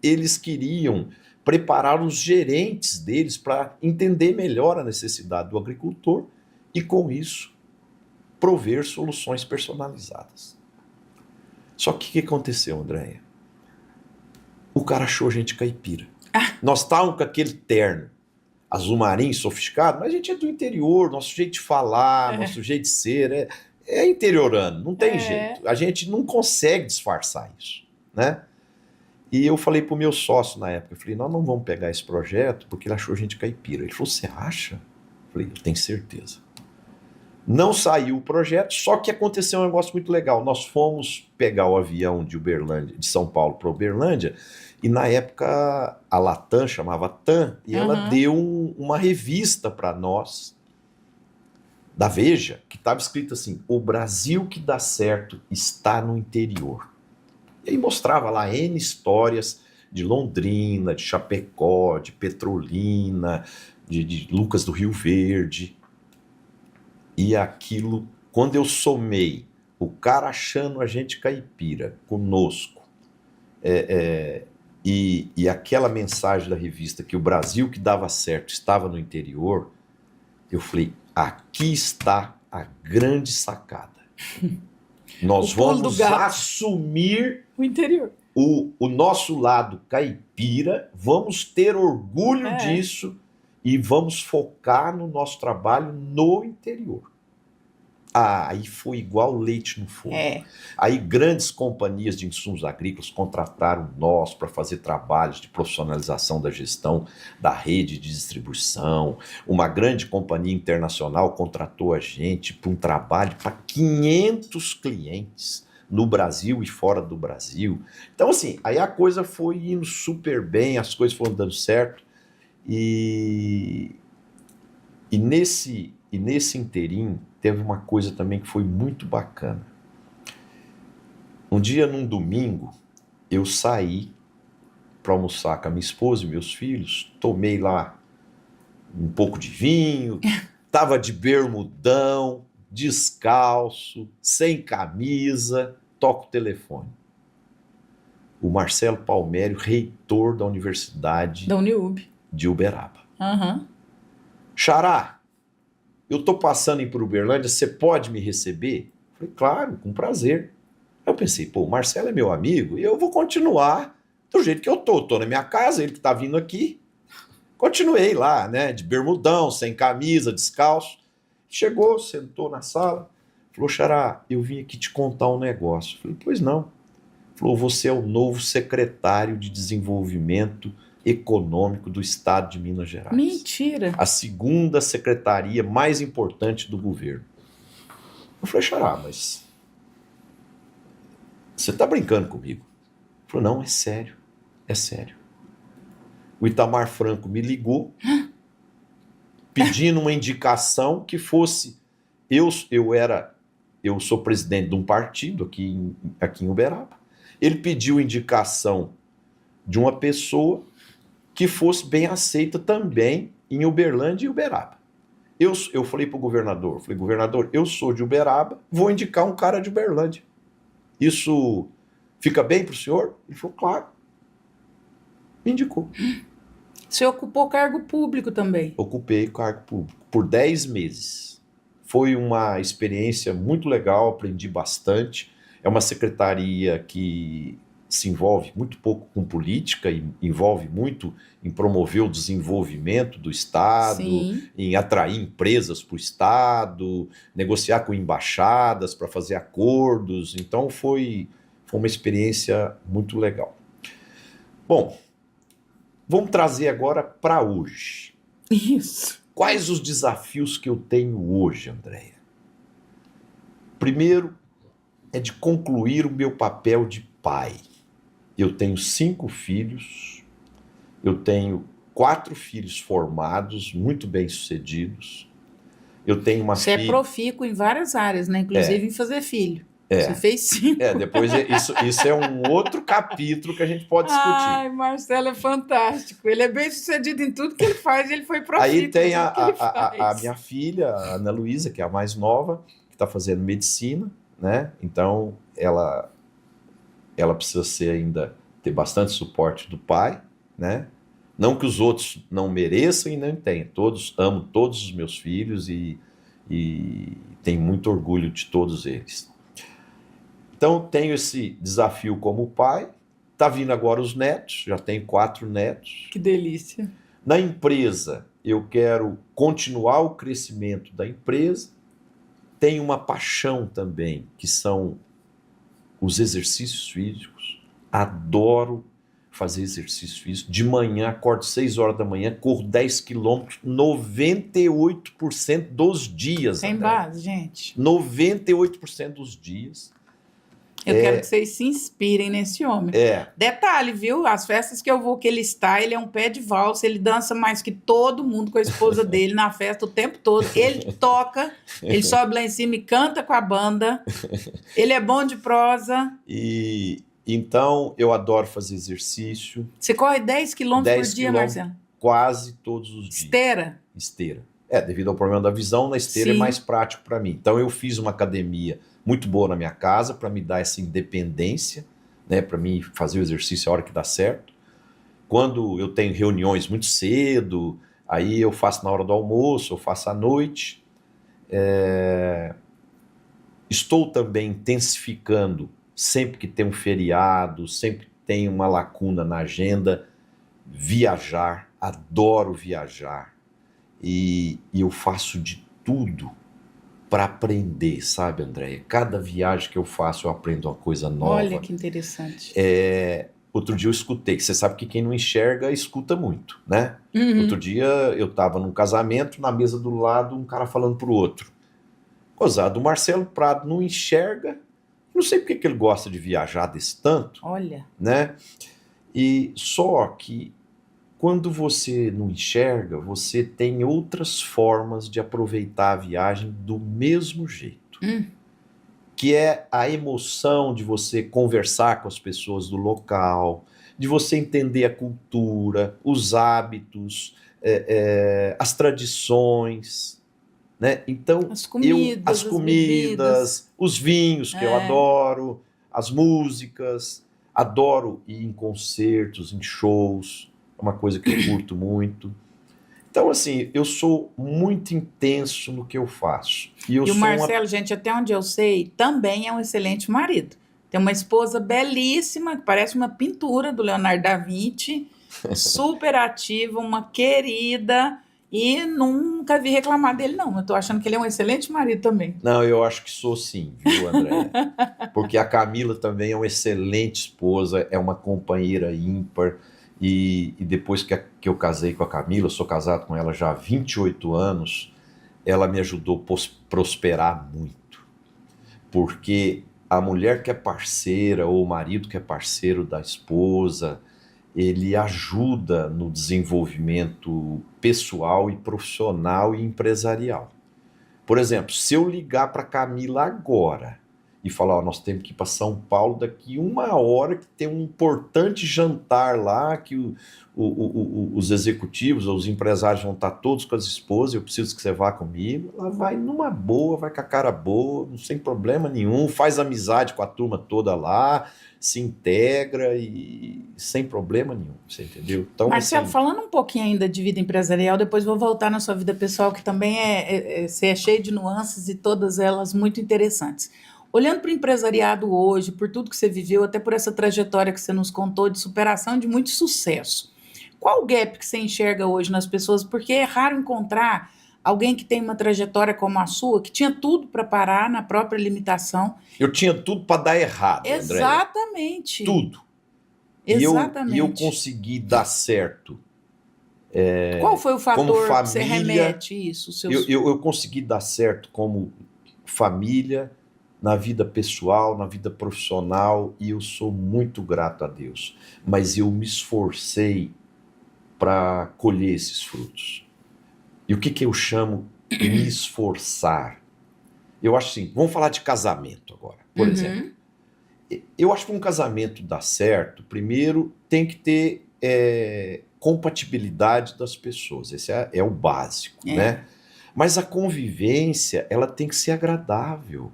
eles queriam preparar os gerentes deles para entender melhor a necessidade do agricultor e, com isso, prover soluções personalizadas. Só que o que aconteceu, Andréia? O cara achou a gente caipira. Nós estávamos com aquele terno azul marinho, sofisticado, mas a gente é do interior, nosso jeito de falar, nosso jeito de ser, é interiorano, não tem jeito. A gente não consegue disfarçar isso, né? E eu falei para o meu sócio na época, eu falei, nós não vamos pegar esse projeto porque ele achou a gente caipira. Ele falou, você acha? Eu falei, eu tenho certeza. Não saiu o projeto, só que aconteceu um negócio muito legal. Nós fomos pegar o avião de Uberlândia, de São Paulo para Uberlândia, e na época a Latam chamava TAM, e ela deu uma revista para nós, da Veja, que estava escrito assim: o Brasil que dá certo está no interior. E aí mostrava lá N histórias de Londrina, de Chapecó, de Petrolina, de Lucas do Rio Verde. E aquilo, quando eu somei o cara achando a gente caipira conosco, e aquela mensagem da revista que o Brasil que dava certo estava no interior, eu falei, aqui está a grande sacada. Nós vamos assumir o interior. O nosso lado caipira, vamos ter orgulho disso e vamos focar no nosso trabalho no interior. Aí foi igual leite no forno. Aí grandes companhias de insumos agrícolas contrataram nós para fazer trabalhos de profissionalização da gestão da rede de distribuição. Uma grande companhia internacional contratou a gente para um trabalho para 500 clientes no Brasil e fora do Brasil. Então, assim, aí a coisa foi indo super bem, as coisas foram dando certo. E nesse inteirinho, teve uma coisa também que foi muito bacana. Um dia, num domingo, eu saí para almoçar com a minha esposa e meus filhos, tomei lá um pouco de vinho, estava de bermudão, descalço, sem camisa, toco o telefone. O Marcelo Palmério, reitor da Universidade da Uniub de Uberaba. Xará, eu estou passando por Uberlândia, você pode me receber? Eu falei, claro, com prazer. Eu pensei, pô, o Marcelo é meu amigo e eu vou continuar do jeito que eu tô na minha casa, ele que está vindo aqui. Continuei lá, né, de bermudão, sem camisa, descalço. Chegou, sentou na sala, falou, Xará, eu vim aqui te contar um negócio. Eu falei, pois não. Falou, você é o novo secretário de Desenvolvimento Econômico do Estado de Minas Gerais. Mentira! A segunda secretaria mais importante do governo. Eu falei, Xará, mas você está brincando comigo? Ele falou, não, é sério, é sério. O Itamar Franco me ligou, pedindo uma indicação que fosse... Eu sou presidente de um partido aqui em Uberaba. Ele pediu indicação de uma pessoa que fosse bem aceita também em Uberlândia e Uberaba. Eu falei para o governador, governador, eu sou de Uberaba, vou indicar um cara de Uberlândia. Isso fica bem para o senhor? Ele falou, claro. Me indicou. Você ocupou cargo público também? Ocupei cargo público por 10 meses. Foi uma experiência muito legal, aprendi bastante. É uma secretaria que se envolve muito pouco com política e envolve muito em promover o desenvolvimento do Estado, Sim. Em atrair empresas para o Estado, negociar com embaixadas para fazer acordos. Então foi uma experiência muito legal. Bom, vamos trazer agora para hoje. Isso. Quais os desafios que eu tenho hoje, Andréia? Primeiro, é de concluir o meu papel de pai. Eu tenho 5 filhos, eu tenho 4 filhos formados, muito bem-sucedidos. Eu tenho uma filha... Você é profícuo em várias áreas, né? Inclusive em fazer filho. Você fez 5. Depois isso é um outro capítulo que a gente pode discutir. Ai, Marcelo é fantástico. Ele é bem-sucedido em tudo que ele faz, ele foi profícuo. Aí tem a minha filha, a Ana Luísa, que é a mais nova, que está fazendo medicina, né? Então, ela precisa ter bastante suporte do pai, né? Não que os outros não mereçam e não tenham. Amo todos os meus filhos e tenho muito orgulho de todos eles. Então, tenho esse desafio como pai. Está vindo agora os netos, já tenho 4 netos. Que delícia. Na empresa, eu quero continuar o crescimento da empresa. Tenho uma paixão também, que são os exercícios físicos. Adoro fazer exercício físico. De manhã, acordo 6 horas da manhã, corro 10 quilômetros, 98% dos dias. Tem base, gente. 98% dos dias. Eu quero que vocês se inspirem nesse homem. Detalhe, viu? As festas que eu vou que ele está, ele é um pé de valsa, ele dança mais que todo mundo com a esposa dele na festa o tempo todo. Ele toca, ele sobe lá em cima e canta com a banda. Ele é bom de prosa. Então, eu adoro fazer exercício. Você corre 10 quilômetros por dia, Marcelo? Quase todos os dias. Esteira? Devido ao problema da visão, na esteira é mais prático para mim. Então, eu fiz uma academia muito boa na minha casa para me dar essa independência, né, para mim fazer o exercício a hora que dá certo. Quando eu tenho reuniões muito cedo, aí eu faço na hora do almoço, eu faço à noite. Estou também intensificando, sempre que tem um feriado, sempre que tem uma lacuna na agenda, viajar, adoro viajar. E eu faço de tudo para aprender, sabe, Andréia? Cada viagem que eu faço eu aprendo uma coisa nova. Olha que interessante. Outro dia eu escutei, que você sabe que quem não enxerga escuta muito, né? Outro dia eu estava num casamento, na mesa do lado, um cara falando pro outro. Gozado, o Marcelo Prado não enxerga, não sei porque que ele gosta de viajar desse tanto. Olha. Né? E só que quando você não enxerga, você tem outras formas de aproveitar a viagem do mesmo jeito. Que é a emoção de você conversar com as pessoas do local, de você entender a cultura, os hábitos, as tradições, né? Então, as comidas, os vinhos que eu adoro, as músicas, adoro ir em concertos, em shows, é uma coisa que eu curto muito. Então, assim, eu sou muito intenso no que eu faço. E o Marcelo, gente, até onde eu sei, também é um excelente marido. Tem uma esposa belíssima, que parece uma pintura do Leonardo da Vinci, super ativa, uma querida, e nunca vi reclamar dele, não. Eu tô achando que ele é um excelente marido também. Não, eu acho que sou sim, viu, André? Porque a Camila também é uma excelente esposa, é uma companheira ímpar. E depois que eu casei com a Camila, eu sou casado com ela já há 28 anos, ela me ajudou a prosperar muito. Porque a mulher que é parceira, ou o marido que é parceiro da esposa, ele ajuda no desenvolvimento pessoal e profissional e empresarial. Por exemplo, se eu ligar para a Camila agora e falar, nós temos que ir para São Paulo daqui 1 hora, que tem um importante jantar lá, que os executivos, os empresários vão estar todos com as esposas, eu preciso que você vá comigo. Ela vai numa boa, vai com a cara boa, sem problema nenhum, faz amizade com a turma toda lá, se integra e sem problema nenhum, você entendeu? Então, Marcelo, assim, falando um pouquinho ainda de vida empresarial, depois vou voltar na sua vida pessoal, que também você é cheio de nuances e todas elas muito interessantes. Olhando para o empresariado hoje, por tudo que você viveu, até por essa trajetória que você nos contou de superação e de muito sucesso, qual o gap que você enxerga hoje nas pessoas? Porque é raro encontrar alguém que tem uma trajetória como a sua, que tinha tudo para parar na própria limitação. Eu tinha tudo para dar errado, Exatamente. André. Tudo. Exatamente. E eu consegui dar certo. Qual foi o fator como família, que você remete isso? Eu consegui dar certo como família, na vida pessoal, na vida profissional, e eu sou muito grato a Deus. Mas eu me esforcei para colher esses frutos. E o que eu chamo de me esforçar? Eu acho assim, vamos falar de casamento agora, por exemplo. Eu acho que um casamento dar certo, primeiro tem que ter compatibilidade das pessoas, esse é o básico, né? Mas a convivência, ela tem que ser agradável.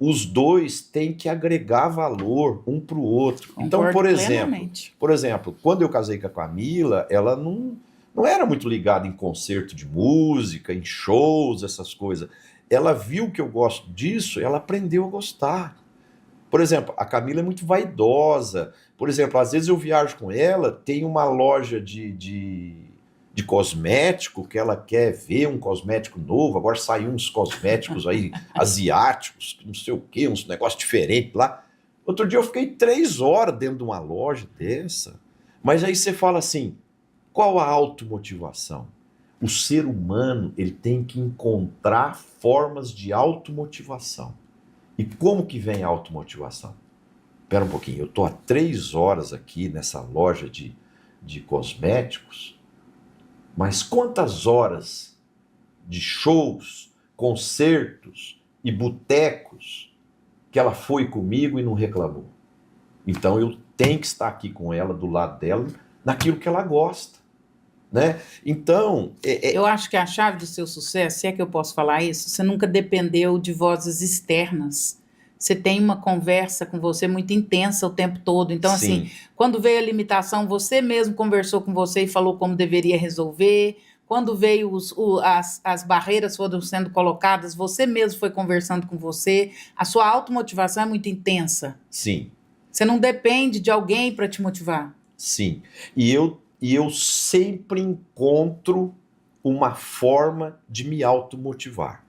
Os dois têm que agregar valor um para o outro. Então, por exemplo, quando eu casei com a Camila, ela não era muito ligada em concerto de música, em shows, essas coisas. Ela viu que eu gosto disso, ela aprendeu a gostar. Por exemplo, a Camila é muito vaidosa. Por exemplo, às vezes eu viajo com ela, tem uma loja de cosmético, que ela quer ver um cosmético novo, agora saiu uns cosméticos aí asiáticos, não sei o quê, uns negócios diferentes lá. Outro dia eu fiquei 3 horas dentro de uma loja dessa. Mas aí você fala assim, qual a automotivação? O ser humano, ele tem que encontrar formas de automotivação. E como que vem a automotivação? Espera um pouquinho, eu estou há 3 horas aqui nessa loja de cosméticos, mas quantas horas de shows, concertos e botecos que ela foi comigo e não reclamou? Então eu tenho que estar aqui com ela, do lado dela, naquilo que ela gosta. Né? Então, eu acho que a chave do seu sucesso, se é que eu posso falar isso, você nunca dependeu de vozes externas. Você tem uma conversa com você muito intensa o tempo todo. Então, sim, assim, quando veio a limitação, você mesmo conversou com você e falou como deveria resolver. Quando veio as barreiras foram sendo colocadas, você mesmo foi conversando com você. A sua automotivação é muito intensa. Sim. Você não depende de alguém para te motivar. Sim. E eu sempre encontro uma forma de me automotivar.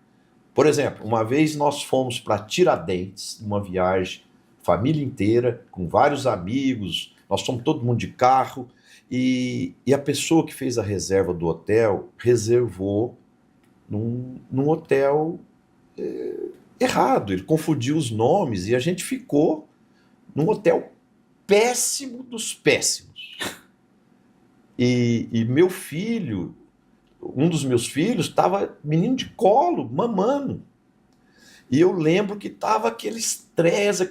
Por exemplo, uma vez nós fomos para Tiradentes, uma viagem, família inteira, com vários amigos, nós fomos todo mundo de carro, e a pessoa que fez a reserva do hotel reservou num hotel errado, ele confundiu os nomes e a gente ficou num hotel péssimo dos péssimos. E meu filho, um dos meus filhos, estava menino de colo, mamando. E eu lembro que estava aquele estresse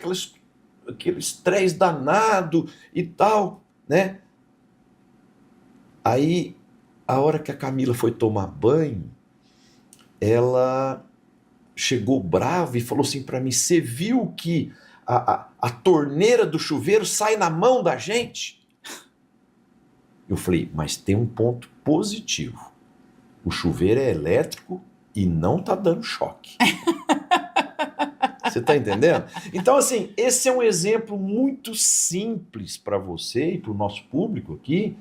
danado e tal, né? Aí, a hora que a Camila foi tomar banho, ela chegou brava e falou assim para mim, você viu que a torneira do chuveiro sai na mão da gente? Eu falei, mas tem um ponto positivo. O chuveiro é elétrico e não tá dando choque. Você tá entendendo? Então, assim, esse é um exemplo muito simples para você e para o nosso público aqui,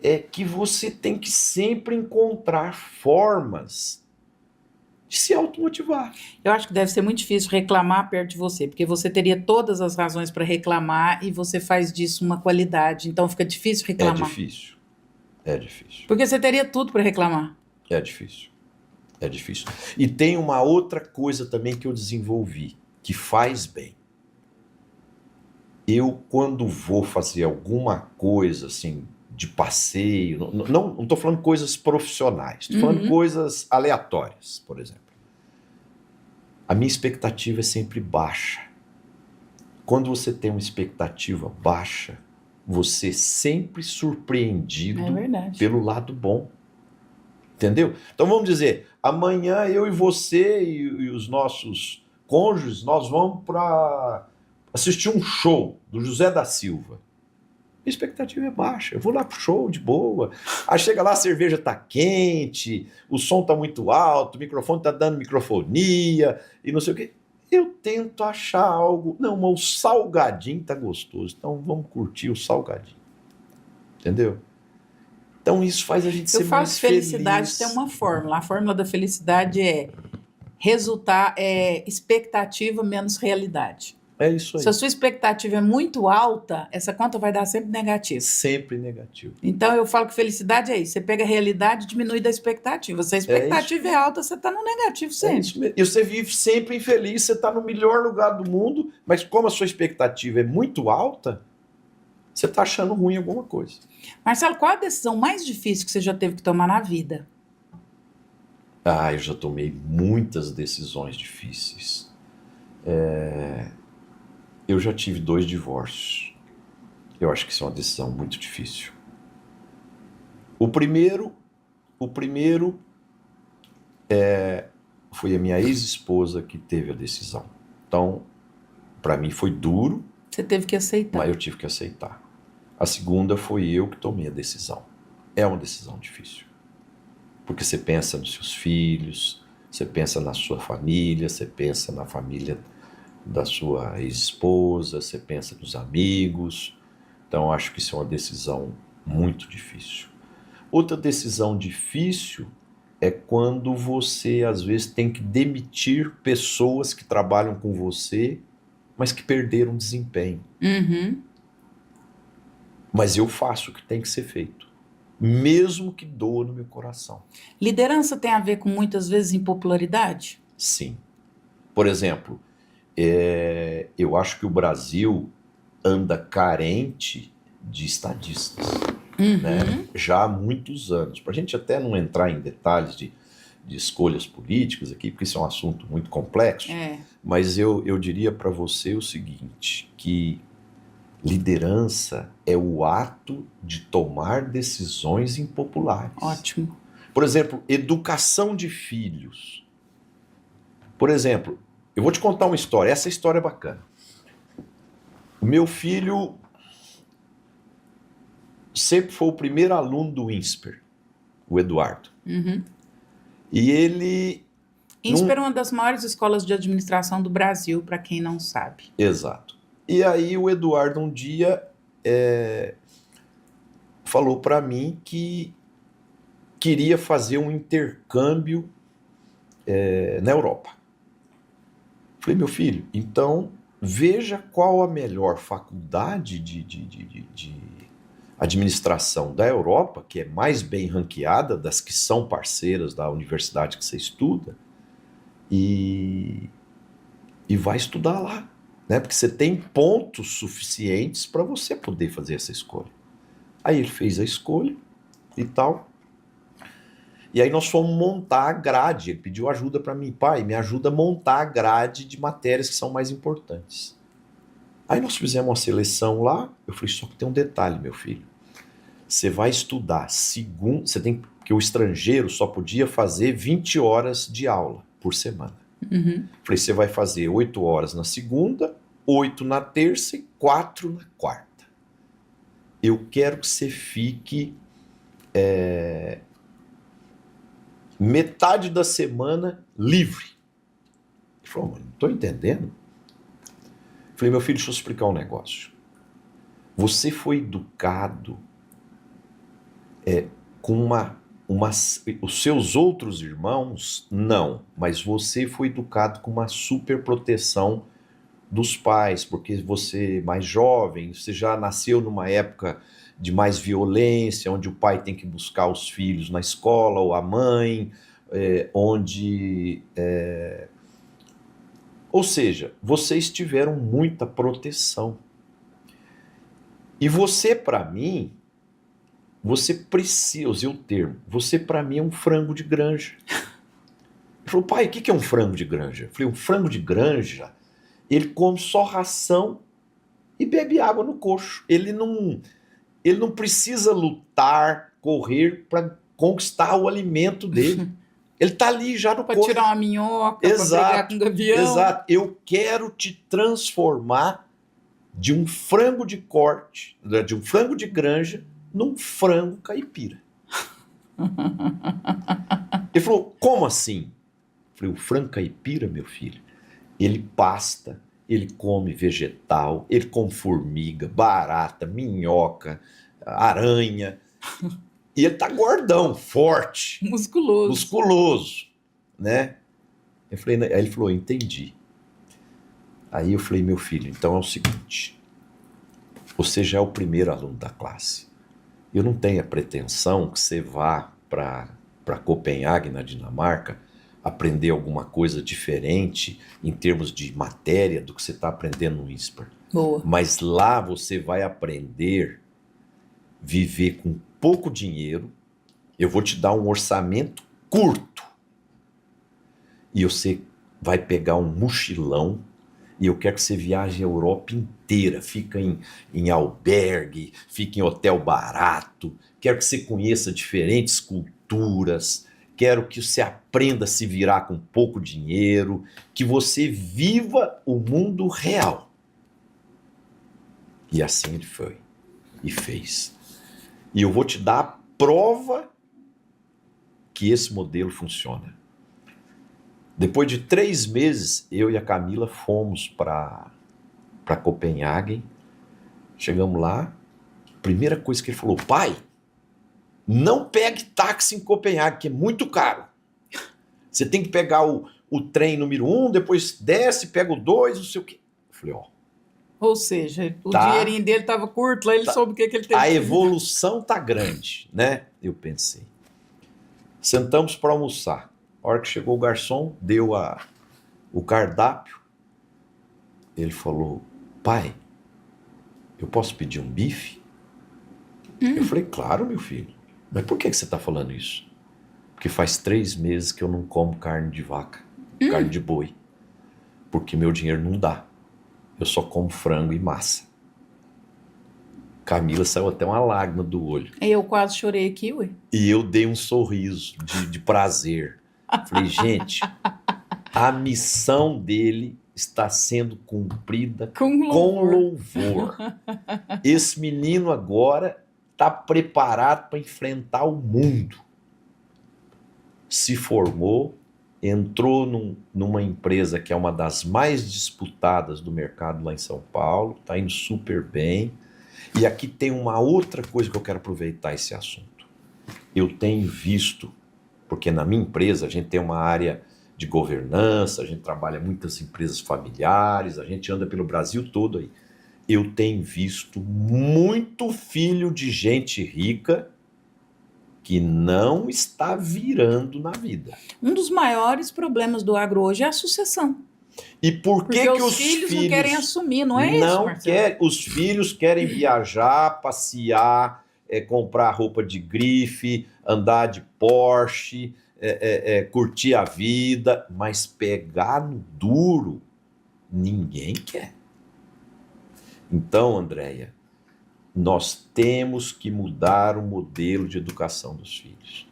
é que você tem que sempre encontrar formas de se automotivar. Eu acho que deve ser muito difícil reclamar perto de você, porque você teria todas as razões para reclamar e você faz disso uma qualidade, então fica difícil reclamar. É difícil. É difícil. Porque você teria tudo para reclamar. É difícil. É difícil. E tem uma outra coisa também que eu desenvolvi, que faz bem. Eu, quando vou fazer alguma coisa assim, de passeio, não estou falando coisas profissionais, estou falando coisas aleatórias, por exemplo. A minha expectativa é sempre baixa. Quando você tem uma expectativa baixa, você é sempre surpreendido pelo lado bom. Entendeu? Então vamos dizer, amanhã eu e você e os nossos cônjuges, nós vamos para assistir um show do José da Silva. A expectativa é baixa, eu vou lá pro show de boa, aí chega lá, a cerveja tá quente, o som tá muito alto, o microfone tá dando microfonia e não sei o quê. Eu tento achar algo, não, mas o salgadinho tá gostoso, então vamos curtir o salgadinho. Entendeu? Então isso faz a gente ser mais feliz. Felicidade tem uma fórmula, a fórmula da felicidade é expectativa menos realidade. É isso aí. Se a sua expectativa é muito alta, essa conta vai dar sempre negativa. Sempre negativo. Então eu falo que felicidade é isso. Você pega a realidade e diminui da expectativa. Se a expectativa é alta, você está no negativo sempre. É isso mesmo. E você vive sempre infeliz, você está no melhor lugar do mundo, mas como a sua expectativa é muito alta, você está achando ruim alguma coisa. Marcelo, qual a decisão mais difícil que você já teve que tomar na vida? Eu já tomei muitas decisões difíceis. Eu já tive 2 divórcios. Eu acho que isso é uma decisão muito difícil. O primeiro foi a minha ex-esposa que teve a decisão. Então, para mim foi duro. Você teve que aceitar. Mas eu tive que aceitar. A segunda foi eu que tomei a decisão. É uma decisão difícil. Porque você pensa nos seus filhos, você pensa na sua família, você pensa na família da sua ex-esposa, você pensa nos amigos. Então, acho que isso é uma decisão muito difícil. Outra decisão difícil é quando você, às vezes, tem que demitir pessoas que trabalham com você mas que perderam desempenho. Uhum. Mas eu faço o que tem que ser feito, mesmo que doa no meu coração. Liderança tem a ver com, muitas vezes, impopularidade? Sim. Por exemplo, eu acho que o Brasil anda carente de estadistas, né? Já há muitos anos. Para a gente até não entrar em detalhes de escolhas políticas aqui, porque isso é um assunto muito complexo, mas eu diria para você o seguinte, que liderança é o ato de tomar decisões impopulares. Ótimo. Por exemplo, educação de filhos. Por exemplo, eu vou te contar uma história, essa história é bacana. O meu filho sempre foi o primeiro aluno do INSPER, o Eduardo. Uhum. E ele... INSPER é uma das maiores escolas de administração do Brasil, para quem não sabe. Exato. E aí o Eduardo um dia falou para mim que queria fazer um intercâmbio na Europa. Falei, meu filho, então veja qual a melhor faculdade de administração da Europa, que é mais bem ranqueada das que são parceiras da universidade que você estuda, e vai estudar lá, né? Porque você tem pontos suficientes para você poder fazer essa escolha. Aí ele fez a escolha e tal. E aí nós fomos montar a grade. Ele pediu ajuda para mim. Pai, me ajuda a montar a grade de matérias que são mais importantes. Aí nós fizemos uma seleção lá. Eu falei, só que tem um detalhe, meu filho. Você vai estudar segundo... Porque o estrangeiro só podia fazer 20 horas de aula por semana. Uhum. Falei, você vai fazer 8 horas na segunda, 8 na terça e 4 na quarta. Eu quero que você fique metade da semana livre. Ele falou, não estou entendendo. Falei, meu filho, deixa eu explicar um negócio. Você foi educado com os seus outros irmãos, não, mas você foi educado com uma super proteção dos pais, porque você é mais jovem, você já nasceu numa época de mais violência, onde o pai tem que buscar os filhos na escola, ou a mãe, ou seja, vocês tiveram muita proteção. E você, para mim, você precisa, usei o termo, você para mim é um frango de granja. Ele falou, pai, o que é um frango de granja? Eu falei, um frango de granja, ele come só ração e bebe água no coxo. Ele não precisa lutar, correr para conquistar o alimento dele. Ele está ali já no coxo. Para tirar uma minhoca, para brigar com o gavião. Exato. Eu quero te transformar de um frango de corte, de um frango de granja, num frango caipira. Ele falou, como assim? Eu falei, o frango caipira, meu filho, ele pasta, ele come vegetal, ele come formiga, barata, minhoca, aranha. E ele tá gordão, forte. Musculoso, né? Aí ele falou, entendi. Aí eu falei, meu filho, então é o seguinte, você já é o primeiro aluno da classe. Eu não tenho a pretensão que você vá para Copenhague, na Dinamarca, aprender alguma coisa diferente em termos de matéria do que você está aprendendo no INSPER. Boa. Mas lá você vai aprender a viver com pouco dinheiro. Eu vou te dar um orçamento curto. E você vai pegar um mochilão. E eu quero que você viaje a Europa inteira, fica em albergue, fica em hotel barato, quero que você conheça diferentes culturas, quero que você aprenda a se virar com pouco dinheiro, que você viva o mundo real. E assim ele foi e fez. E eu vou te dar a prova que esse modelo funciona. Depois de 3 meses, eu e a Camila fomos para Copenhague. Chegamos lá, primeira coisa que ele falou, pai, não pegue táxi em Copenhague, que é muito caro. Você tem que pegar o trem número 1, depois desce, pega o 2, não sei o quê. Eu falei, ó. Ou seja, o dinheirinho dele estava curto, lá ele soube o que ele teve. A evolução tá grande, né? Eu pensei. Sentamos para almoçar. A hora que chegou o garçom, deu o cardápio. Ele falou, pai, eu posso pedir um bife? Eu falei, claro, meu filho. Mas por que você está falando isso? Porque faz 3 meses que eu não como carne de vaca, carne de boi. Porque meu dinheiro não dá. Eu só como frango e massa. Camila saiu até uma lágrima do olho. Eu quase chorei aqui, ué. E eu dei um sorriso de prazer. Falei, gente, a missão dele está sendo cumprida com louvor. Esse menino agora está preparado para enfrentar o mundo. Se formou, entrou numa empresa que é uma das mais disputadas do mercado lá em São Paulo, está indo super bem. E aqui tem uma outra coisa que eu quero aproveitar esse assunto. Eu tenho visto, porque na minha empresa a gente tem uma área de governança, a gente trabalha muitas empresas familiares, a gente anda pelo Brasil todo aí. Eu tenho visto muito filho de gente rica que não está virando na vida. Um dos maiores problemas do agro hoje é a sucessão. E por que os filhos não querem assumir, não é isso, Marcelo? Os filhos querem viajar, passear, comprar roupa de grife, andar de Porsche, curtir a vida, mas pegar no duro, ninguém quer. Então, Andréia, nós temos que mudar o modelo de educação dos filhos.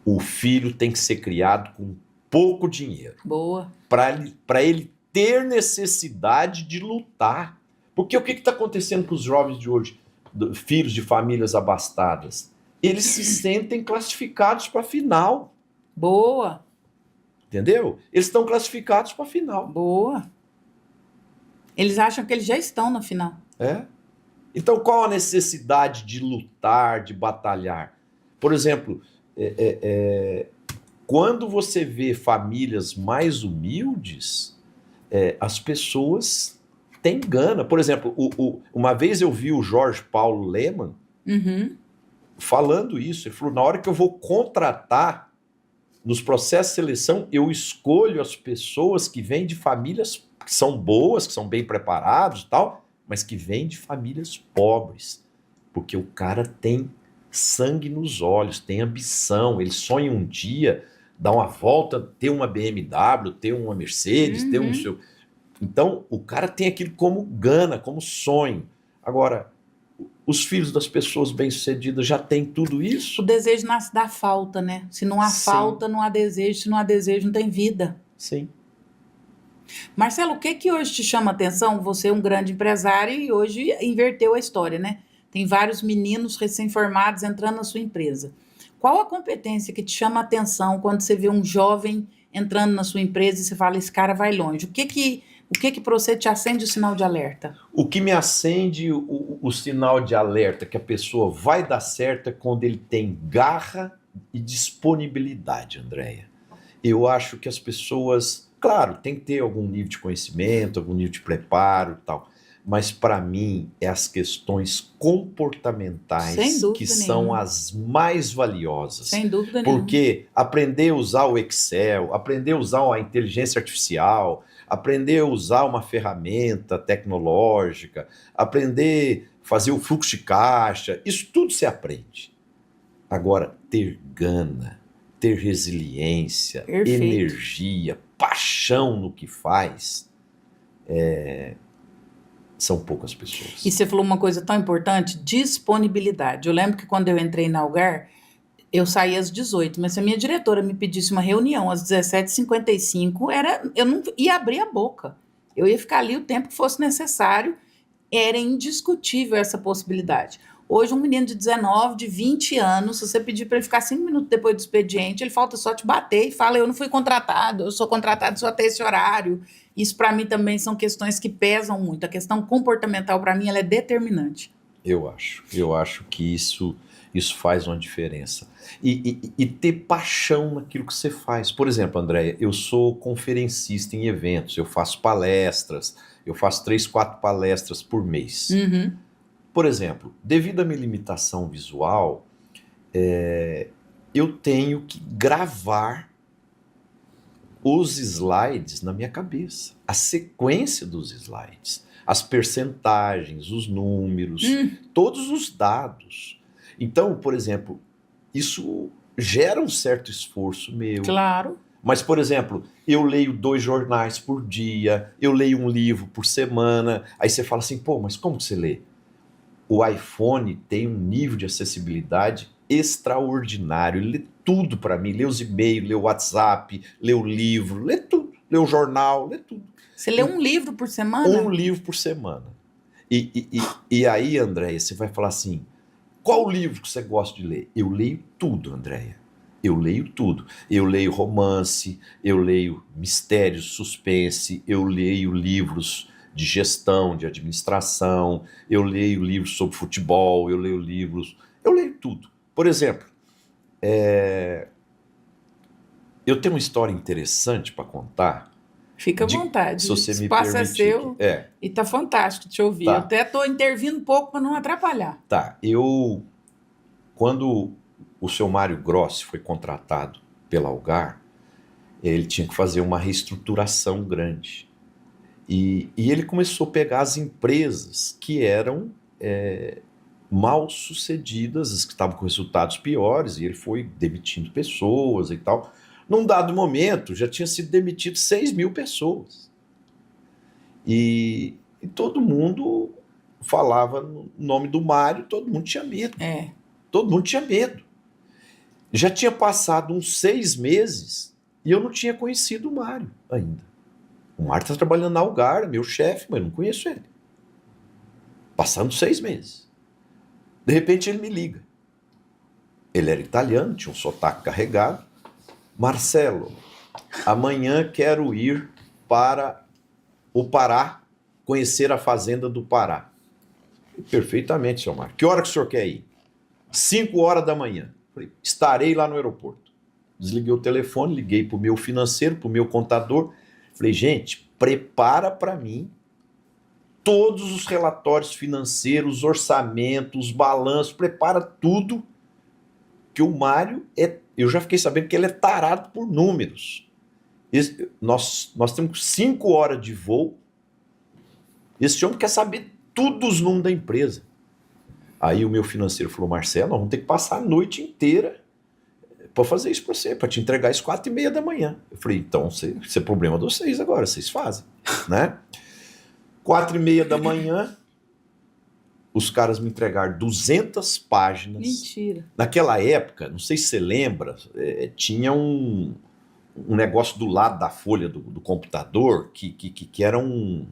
O filho tem que ser criado com pouco dinheiro. Boa. Para ele ter necessidade de lutar. Porque o que está acontecendo com os jovens de hoje, filhos de famílias abastadas? Eles se sentem classificados para a final. Boa. Entendeu? Eles estão classificados para a final. Boa. Eles acham que eles já estão na final. Então, qual a necessidade de lutar, de batalhar? Por exemplo, quando você vê famílias mais humildes, as pessoas têm gana. Por exemplo, uma vez eu vi o Jorge Paulo Lemann falando isso. Ele falou, na hora que eu vou contratar, nos processos de seleção, eu escolho as pessoas que vêm de famílias que são boas, que são bem preparados e tal, mas que vêm de famílias pobres. Porque o cara tem sangue nos olhos, tem ambição, ele sonha um dia dar uma volta, ter uma BMW, ter uma Mercedes, ter um seu... Então, o cara tem aquilo como gana, como sonho. Agora, os filhos das pessoas bem-sucedidas já têm tudo isso? O desejo nasce da falta, né? Se não há falta, não há desejo. Se não há desejo, não tem vida. Sim. Marcelo, o que hoje te chama a atenção? Você é um grande empresário e hoje inverteu a história, né? Tem vários meninos recém-formados entrando na sua empresa. Qual a competência que te chama a atenção quando você vê um jovem entrando na sua empresa e você fala, esse cara vai longe? O que para você te acende o sinal de alerta? O que me acende o sinal de alerta que a pessoa vai dar certo é quando ele tem garra e disponibilidade, Andréia. Eu acho que as pessoas, claro, tem que ter algum nível de conhecimento, algum nível de preparo e tal, mas para mim é as questões comportamentais que são as mais valiosas. Sem dúvida nenhuma. Porque aprender a usar o Excel, aprender a usar a inteligência artificial, aprender a usar uma ferramenta tecnológica, aprender a fazer o fluxo de caixa, isso tudo se aprende. Agora, ter gana, ter resiliência, energia, paixão no que faz, são poucas pessoas. E você falou uma coisa tão importante, disponibilidade. Eu lembro que quando eu entrei na Algar, eu saí às 18, mas se a minha diretora me pedisse uma reunião às 17h55, eu não ia abrir a boca. Eu ia ficar ali o tempo que fosse necessário. Era indiscutível essa possibilidade. Hoje, um menino de 19, de 20 anos, se você pedir para ele ficar 5 minutos depois do expediente, ele falta só te bater e fala, eu não fui contratado, eu sou contratado só até esse horário. Isso, para mim, também são questões que pesam muito. A questão comportamental, para mim, ela é determinante. Eu acho que isso faz uma diferença. E ter paixão naquilo que você faz. Por exemplo, Andréia, eu sou conferencista em eventos, eu faço palestras, eu faço 3, 4 palestras por mês. Uhum. Por exemplo, devido à minha limitação visual, eu tenho que gravar os slides na minha cabeça, a sequência dos slides, as percentagens, os números, todos os dados. Então, por exemplo, isso gera um certo esforço meu. Claro. Mas, por exemplo, eu leio 2 jornais por dia, eu leio um livro por semana. Aí você fala assim, pô, mas como você lê? O iPhone tem um nível de acessibilidade extraordinário. Ele lê tudo para mim, lê os e-mails, lê o WhatsApp, lê o livro, lê tudo, lê o jornal, lê tudo. Você lê um livro por semana? Um livro por semana. E aí, Andréia, você vai falar assim, qual livro que você gosta de ler? Eu leio tudo, Andréia. Eu leio tudo. Eu leio romance, eu leio mistério, suspense, eu leio livros de gestão, de administração, eu leio livros sobre futebol, eu leio tudo. Por exemplo, eu tenho uma história interessante para contar. Fica à vontade. Se você O me espaço é permitir. seu e tá fantástico te ouvir. Tá. Eu até estou intervindo um pouco para não atrapalhar. Tá, quando o seu Mário Grossi foi contratado pela Algar, ele tinha que fazer uma reestruturação grande. E ele começou a pegar as empresas que eram mal sucedidas, as que estavam com resultados piores, e ele foi demitindo pessoas e tal. Num dado momento, já tinha sido demitido 6.000 pessoas. E todo mundo falava no nome do Mário, todo mundo tinha medo. Todo mundo tinha medo. Já tinha passado uns 6 meses e eu não tinha conhecido o Mário ainda. O Mário está trabalhando na Algar, é meu chefe, mas eu não conheço ele. Passando 6 meses. De repente ele me liga. Ele era italiano, tinha um sotaque carregado. Marcelo, amanhã quero ir para o Pará, conhecer a fazenda do Pará. Perfeitamente, seu Mário. Que hora que o senhor quer ir? 5 horas da manhã. Falei, estarei lá no aeroporto. Desliguei o telefone, liguei para o meu financeiro, para o meu contador. Falei, gente, prepara para mim todos os relatórios financeiros, orçamentos, balanços, prepara tudo, que o Mário eu já fiquei sabendo que ele é tarado por números. Nós temos 5 horas de voo, esse homem quer saber tudo os números da empresa. Aí o meu financeiro falou, Marcelo, nós vamos ter que passar a noite inteira para fazer isso para você, para te entregar às 4:30 da manhã. Eu falei, então, isso é problema de vocês agora, vocês fazem, né? 4:30 da manhã, os caras me entregaram 200 páginas. Mentira. Naquela época, não sei se você lembra, tinha um negócio do lado da folha do computador que eram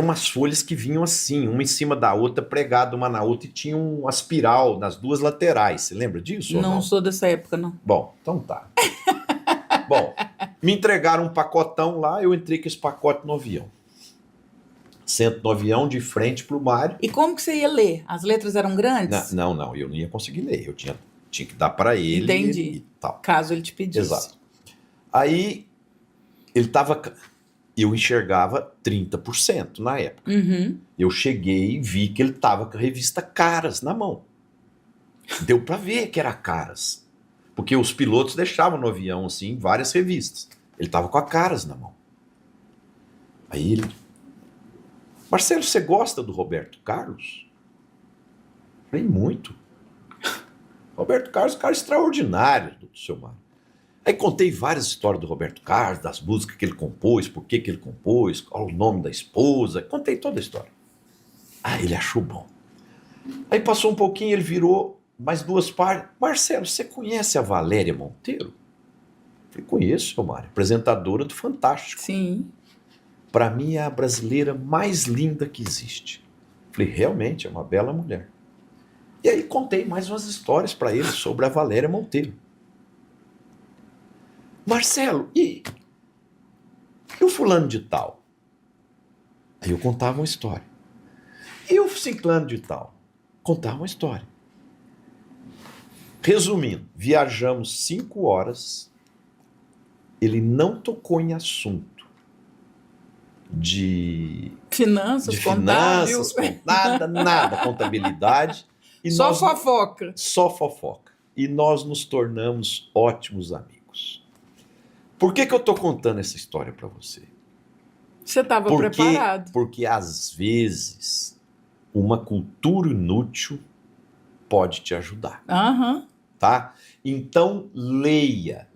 umas folhas que vinham assim, uma em cima da outra, pregada uma na outra, e tinha uma espiral nas 2 laterais. Você lembra disso? Não sou dessa época, não. Bom, então tá. Bom, me entregaram um pacotão lá, eu entrei com esse pacote no avião. Sento no avião de frente pro Mário. E como que você ia ler? As letras eram grandes? Não, eu não ia conseguir ler. Eu tinha que dar para ele. Entendi. E tal. Caso ele te pedisse. Exato. Aí, ele tava... Eu enxergava 30% na época. Uhum. Eu cheguei e vi que ele tava com a revista Caras na mão. Deu para ver que era Caras. Porque os pilotos deixavam no avião, assim, várias revistas. Ele tava com a Caras na mão. Aí ele... Marcelo, você gosta do Roberto Carlos? Falei, muito. Roberto Carlos, cara extraordinário do seu Mário. Aí contei várias histórias do Roberto Carlos, das músicas que ele compôs, por que ele compôs, qual o nome da esposa. Contei toda a história. Ah, ele achou bom. Aí passou um pouquinho, ele virou mais 2 páginas. Marcelo, você conhece a Valéria Monteiro? Falei, conheço, seu Mário. Apresentadora do Fantástico. Sim. Para mim é a brasileira mais linda que existe. Falei, realmente, é uma bela mulher. E aí contei mais umas histórias para ele sobre a Valéria Monteiro. Marcelo, e o fulano de tal? Aí eu contava uma história. E o ciclano de tal contava uma história. Resumindo, viajamos 5 horas, ele não tocou em assunto de finanças, nada, contabilidade. E só fofoca. Só fofoca. E nós nos tornamos ótimos amigos. Por que eu estou contando essa história para você? Você estava preparado. Porque, às vezes, uma cultura inútil pode te ajudar. Uhum. Tá? Então, leia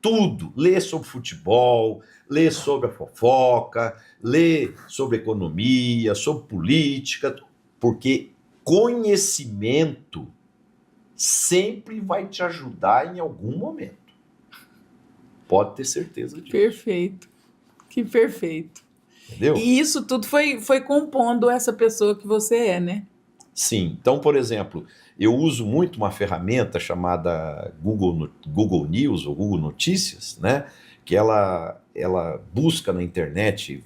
tudo. Leia sobre futebol, leia sobre a fofoca, leia sobre economia, sobre política, porque conhecimento sempre vai te ajudar em algum momento. Pode ter certeza disso. Perfeito. Que perfeito. Entendeu? E isso tudo foi compondo essa pessoa que você é, né? Sim. Então, por exemplo, eu uso muito uma ferramenta chamada Google News ou Google Notícias, né? Que ela busca na internet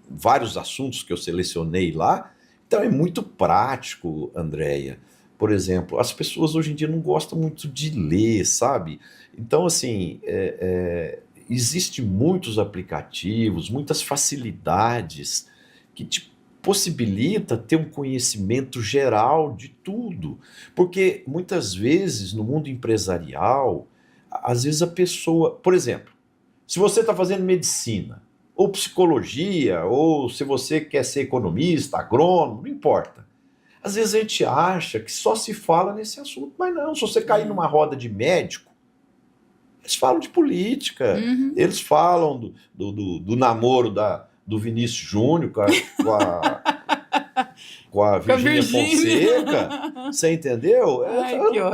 vários assuntos que eu selecionei lá. Então é muito prático, Andréia. Por exemplo, as pessoas hoje em dia não gostam muito de ler, sabe? Então, assim, existem muitos aplicativos, muitas facilidades que te possibilita ter um conhecimento geral de tudo. Porque muitas vezes no mundo empresarial, às vezes a pessoa, por exemplo, se você está fazendo medicina, ou psicologia, ou se você quer ser economista, agrônomo, não importa. Às vezes a gente acha que só se fala nesse assunto, mas não, se você cair numa roda de médico, eles falam de política, eles falam do namoro do Vinícius Júnior com a Virgínia Fonseca, você entendeu?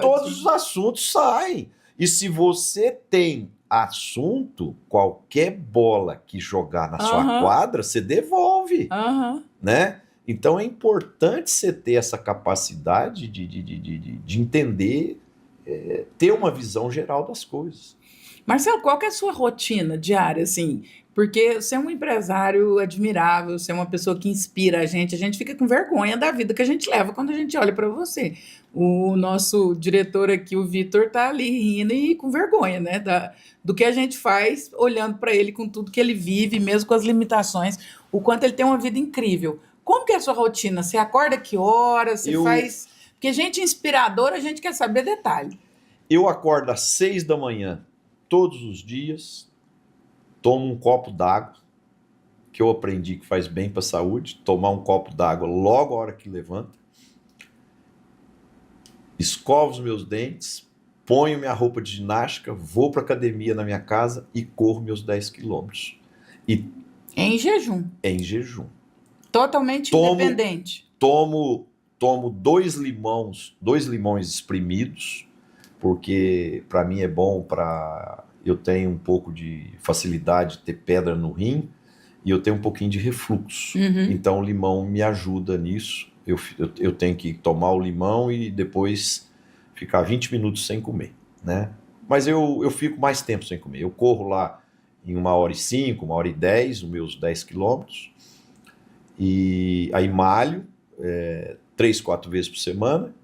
Todos os assuntos saem. E se você tem assunto, qualquer bola que jogar na sua quadra, você devolve, né? Então é importante você ter essa capacidade de entender, ter uma visão geral das coisas. Marcelo, qual que é a sua rotina diária, assim? Porque você é um empresário admirável, você é uma pessoa que inspira a gente fica com vergonha da vida que a gente leva quando a gente olha para você. O nosso diretor aqui, o Vitor, tá ali rindo e com vergonha, né, do que a gente faz, olhando para ele com tudo que ele vive, mesmo com as limitações, o quanto ele tem uma vida incrível. Como que é a sua rotina? Você acorda que horas? Você faz... Porque gente inspiradora, a gente quer saber detalhe. Eu acordo às 6 da manhã, todos os dias, tomo um copo d'água, que eu aprendi que faz bem para a saúde, tomar um copo d'água logo a hora que levanta, escovo os meus dentes, ponho minha roupa de ginástica, vou para a academia na minha casa e corro meus 10 quilômetros. Em jejum? Em jejum. Totalmente independente? Tomo 2 limões espremidos, porque para mim é bom eu tenho um pouco de facilidade de ter pedra no rim e eu tenho um pouquinho de refluxo. Então o limão me ajuda nisso. Eu tenho que tomar o limão e depois ficar 20 minutos sem comer, né? Mas eu fico mais tempo sem comer. Eu corro lá em 1h05, 1h10, os meus 10 quilômetros. E aí malho 3, 4 vezes por semana.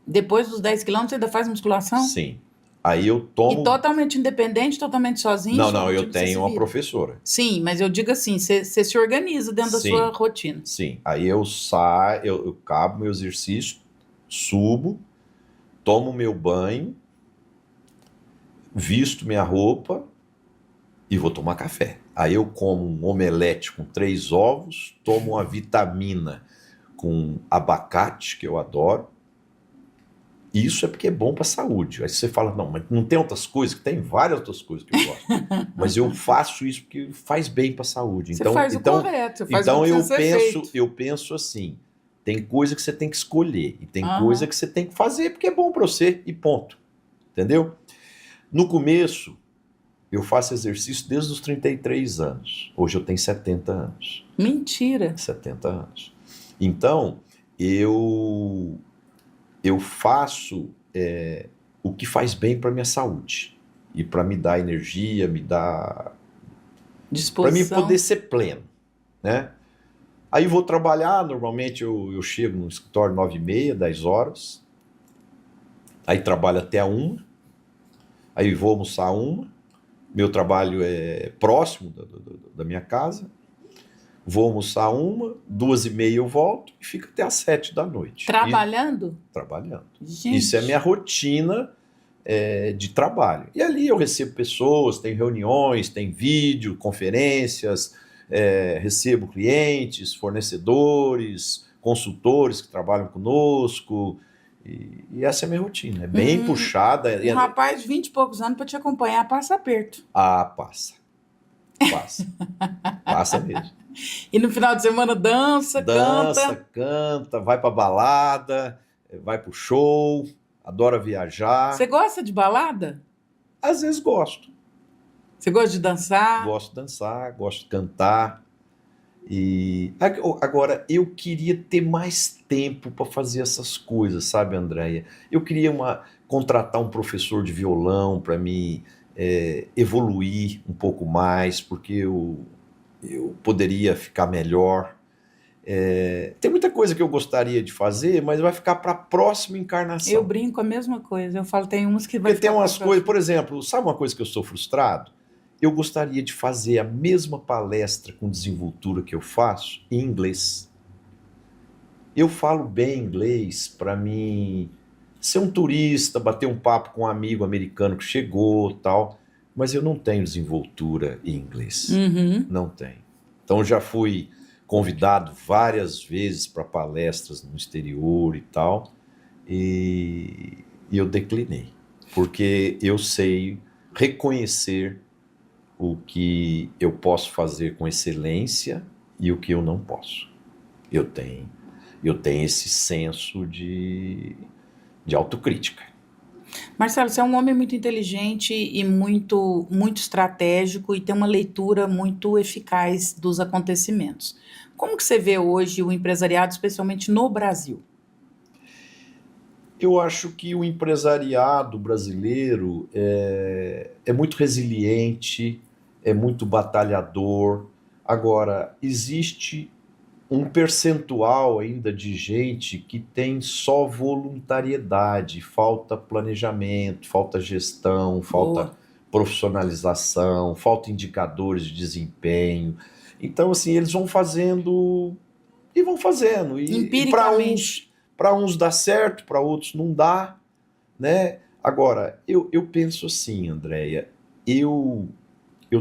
Depois dos 10 quilômetros você ainda faz musculação? Sim. Aí eu tomo... E totalmente independente, totalmente sozinho? Não, eu tenho uma professora. Sim, mas eu digo assim, você se organiza dentro da sua rotina. Sim, aí eu saio, eu cabo meu exercício, subo, tomo meu banho, visto minha roupa e vou tomar café. Aí eu como um omelete com 3 ovos, tomo uma vitamina com abacate, que eu adoro. Isso é porque é bom para a saúde. Aí você fala, não, mas não tem outras coisas? Que tem várias outras coisas que eu gosto. Mas eu faço isso porque faz bem para a saúde. Você faz o correto, você faz o que precisa ser feito. Eu penso assim, tem coisa que você tem que escolher e tem coisa que você tem que fazer porque é bom para você e ponto. Entendeu? No começo, eu faço exercício desde os 33 anos. Hoje eu tenho 70 anos. Mentira! 70 anos. Então, eu faço o que faz bem para minha saúde e para me dar energia, me dar disposição, para mim poder ser pleno, né? Aí vou trabalhar, normalmente eu chego no escritório 9h30, 10 horas. Aí trabalho até a 1h. Aí vou almoçar a 1h. Meu trabalho é próximo da minha casa. Vou almoçar a 1h, 2h30 eu volto e fico até às 7 da noite. Trabalhando? Trabalhando. Gente. Isso é a minha rotina de trabalho. E ali eu recebo pessoas, tem reuniões, tem vídeo, conferências, recebo clientes, fornecedores, consultores que trabalham conosco. E essa é a minha rotina. É bem puxada. Um rapaz de 20 e poucos anos para te acompanhar passa aperto. Ah, passa. Passa. Passa mesmo. E no final de semana dança, canta, vai pra balada, vai pro show, adora viajar. Você gosta de balada? Às vezes gosto. Você gosta de dançar? Gosto de dançar, gosto de cantar. E agora, eu queria ter mais tempo para fazer essas coisas, sabe, Andréia? Eu queria contratar um professor de violão para me evoluir um pouco mais, porque eu poderia ficar melhor. Tem muita coisa que eu gostaria de fazer, mas vai ficar para a próxima encarnação. Eu brinco a mesma coisa. Eu falo, tem umas que vai Porque tem umas coisas, por exemplo, sabe uma coisa que eu sou frustrado? Eu gostaria de fazer a mesma palestra com desenvoltura que eu faço em inglês. Eu falo bem inglês para mim ser um turista, bater um papo com um amigo americano que chegou, tal, mas eu não tenho desenvoltura em inglês. Não tenho. Então já fui convidado várias vezes para palestras no exterior e tal, e eu declinei, porque eu sei reconhecer o que eu posso fazer com excelência e o que eu não posso. Eu tenho esse senso de autocrítica. Marcelo, você é um homem muito inteligente e muito estratégico e tem uma leitura muito eficaz dos acontecimentos. Como que você vê hoje o empresariado, especialmente no Brasil? Eu acho que o empresariado brasileiro é muito resiliente, é muito batalhador. Agora, existe um percentual ainda de gente que tem só voluntariedade, falta planejamento, falta gestão, falta profissionalização, falta indicadores de desempenho. Então, assim, eles vão fazendo e vão fazendo. E para uns dá certo, para outros não dá, né? Agora, eu penso assim, Andréia, eu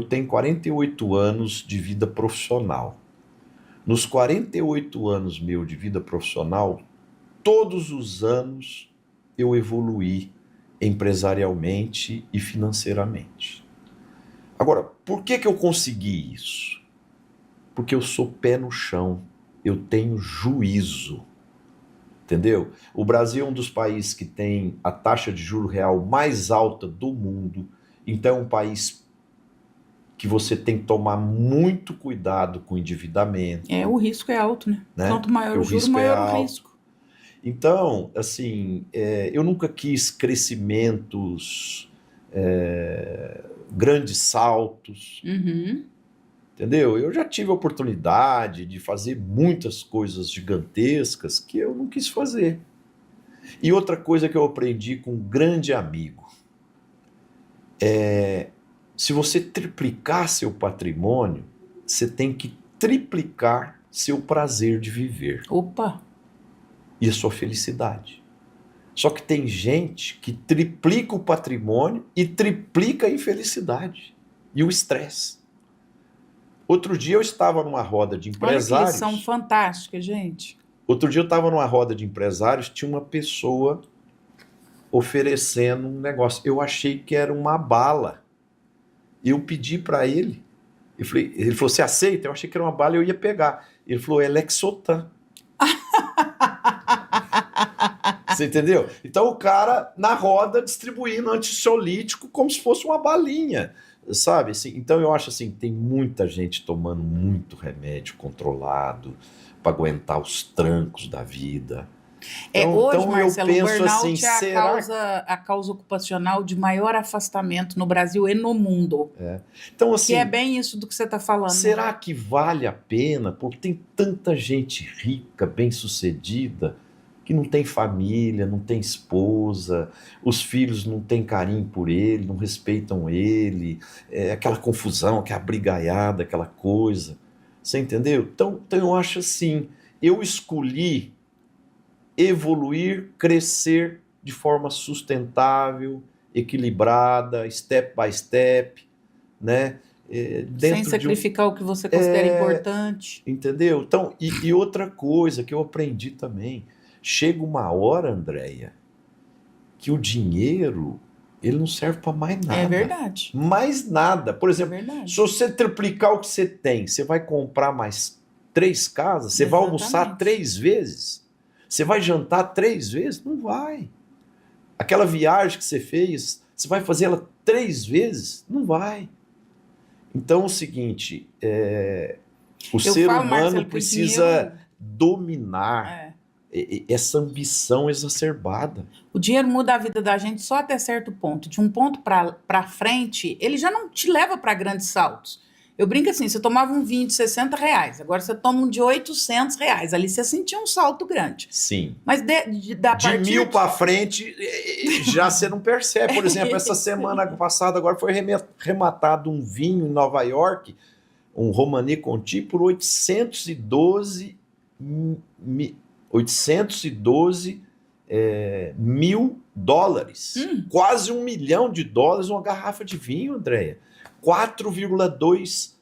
tenho 48 anos de vida profissional. Nos 48 anos meu de vida profissional, todos os anos eu evoluí empresarialmente e financeiramente. Agora, por que eu consegui isso? Porque eu sou pé no chão, eu tenho juízo, entendeu? O Brasil é um dos países que tem a taxa de juro real mais alta do mundo, então é um país que você tem que tomar muito cuidado com o endividamento. O risco é alto, né? Quanto maior o juro, maior o risco. Então, assim, eu nunca quis crescimentos, grandes saltos, entendeu? Eu já tive a oportunidade de fazer muitas coisas gigantescas que eu não quis fazer. E outra coisa que eu aprendi com um grande amigo se você triplicar seu patrimônio, você tem que triplicar seu prazer de viver. Opa! E a sua felicidade. Só que tem gente que triplica o patrimônio e triplica a infelicidade e o estresse. Outro dia eu estava numa roda de empresários. Olha que lição fantástica, gente. Outro dia eu estava numa roda de empresários, tinha uma pessoa oferecendo um negócio. Eu achei que era uma bala. Eu pedi para ele. Ele falou, você aceita? Eu achei que era uma bala e eu ia pegar. Ele falou, é Lexotan. Você entendeu? Então o cara na roda distribuindo antissiolítico como se fosse uma balinha, sabe? Assim, então eu acho assim, tem muita gente tomando muito remédio controlado para aguentar os trancos da vida. Hoje, Marcelo, o burnout assim, é a causa ocupacional de maior afastamento no Brasil e no mundo. Então, assim, que é bem isso do que você está falando. Será que vale a pena? Porque tem tanta gente rica, bem-sucedida, que não tem família, não tem esposa, os filhos não têm carinho por ele, não respeitam ele, aquela confusão, aquela brigaiada, aquela coisa. Você entendeu? Então eu acho assim, eu escolhi evoluir, crescer de forma sustentável, equilibrada, step by step, né? Sem sacrificar o que você considera importante. Entendeu? Então, e outra coisa que eu aprendi também, chega uma hora, Andréia, que o dinheiro, ele não serve para mais nada. É verdade. Mais nada. Por exemplo, se você triplicar o que você tem, você vai comprar mais 3 casas, você vai almoçar 3 vezes, você vai jantar 3 vezes? Não vai. Aquela viagem que você fez, você vai fazer ela 3 vezes? Não vai. Então é o seguinte, o ser humano, Marcelo, precisa dominar essa ambição exacerbada. O dinheiro muda a vida da gente só até certo ponto. De um ponto para frente, ele já não te leva para grandes saltos. Eu brinco assim, você tomava um vinho de R$60, agora você toma um de R$800. Ali você sentia um salto grande. Sim. Mas de 1.000 para frente, já você não percebe. Por exemplo, essa semana passada agora foi rematado um vinho em Nova York, um Romanée Conti, por 812 mil dólares. Quase $1 milhão, uma garrafa de vinho, Andréia. 4,2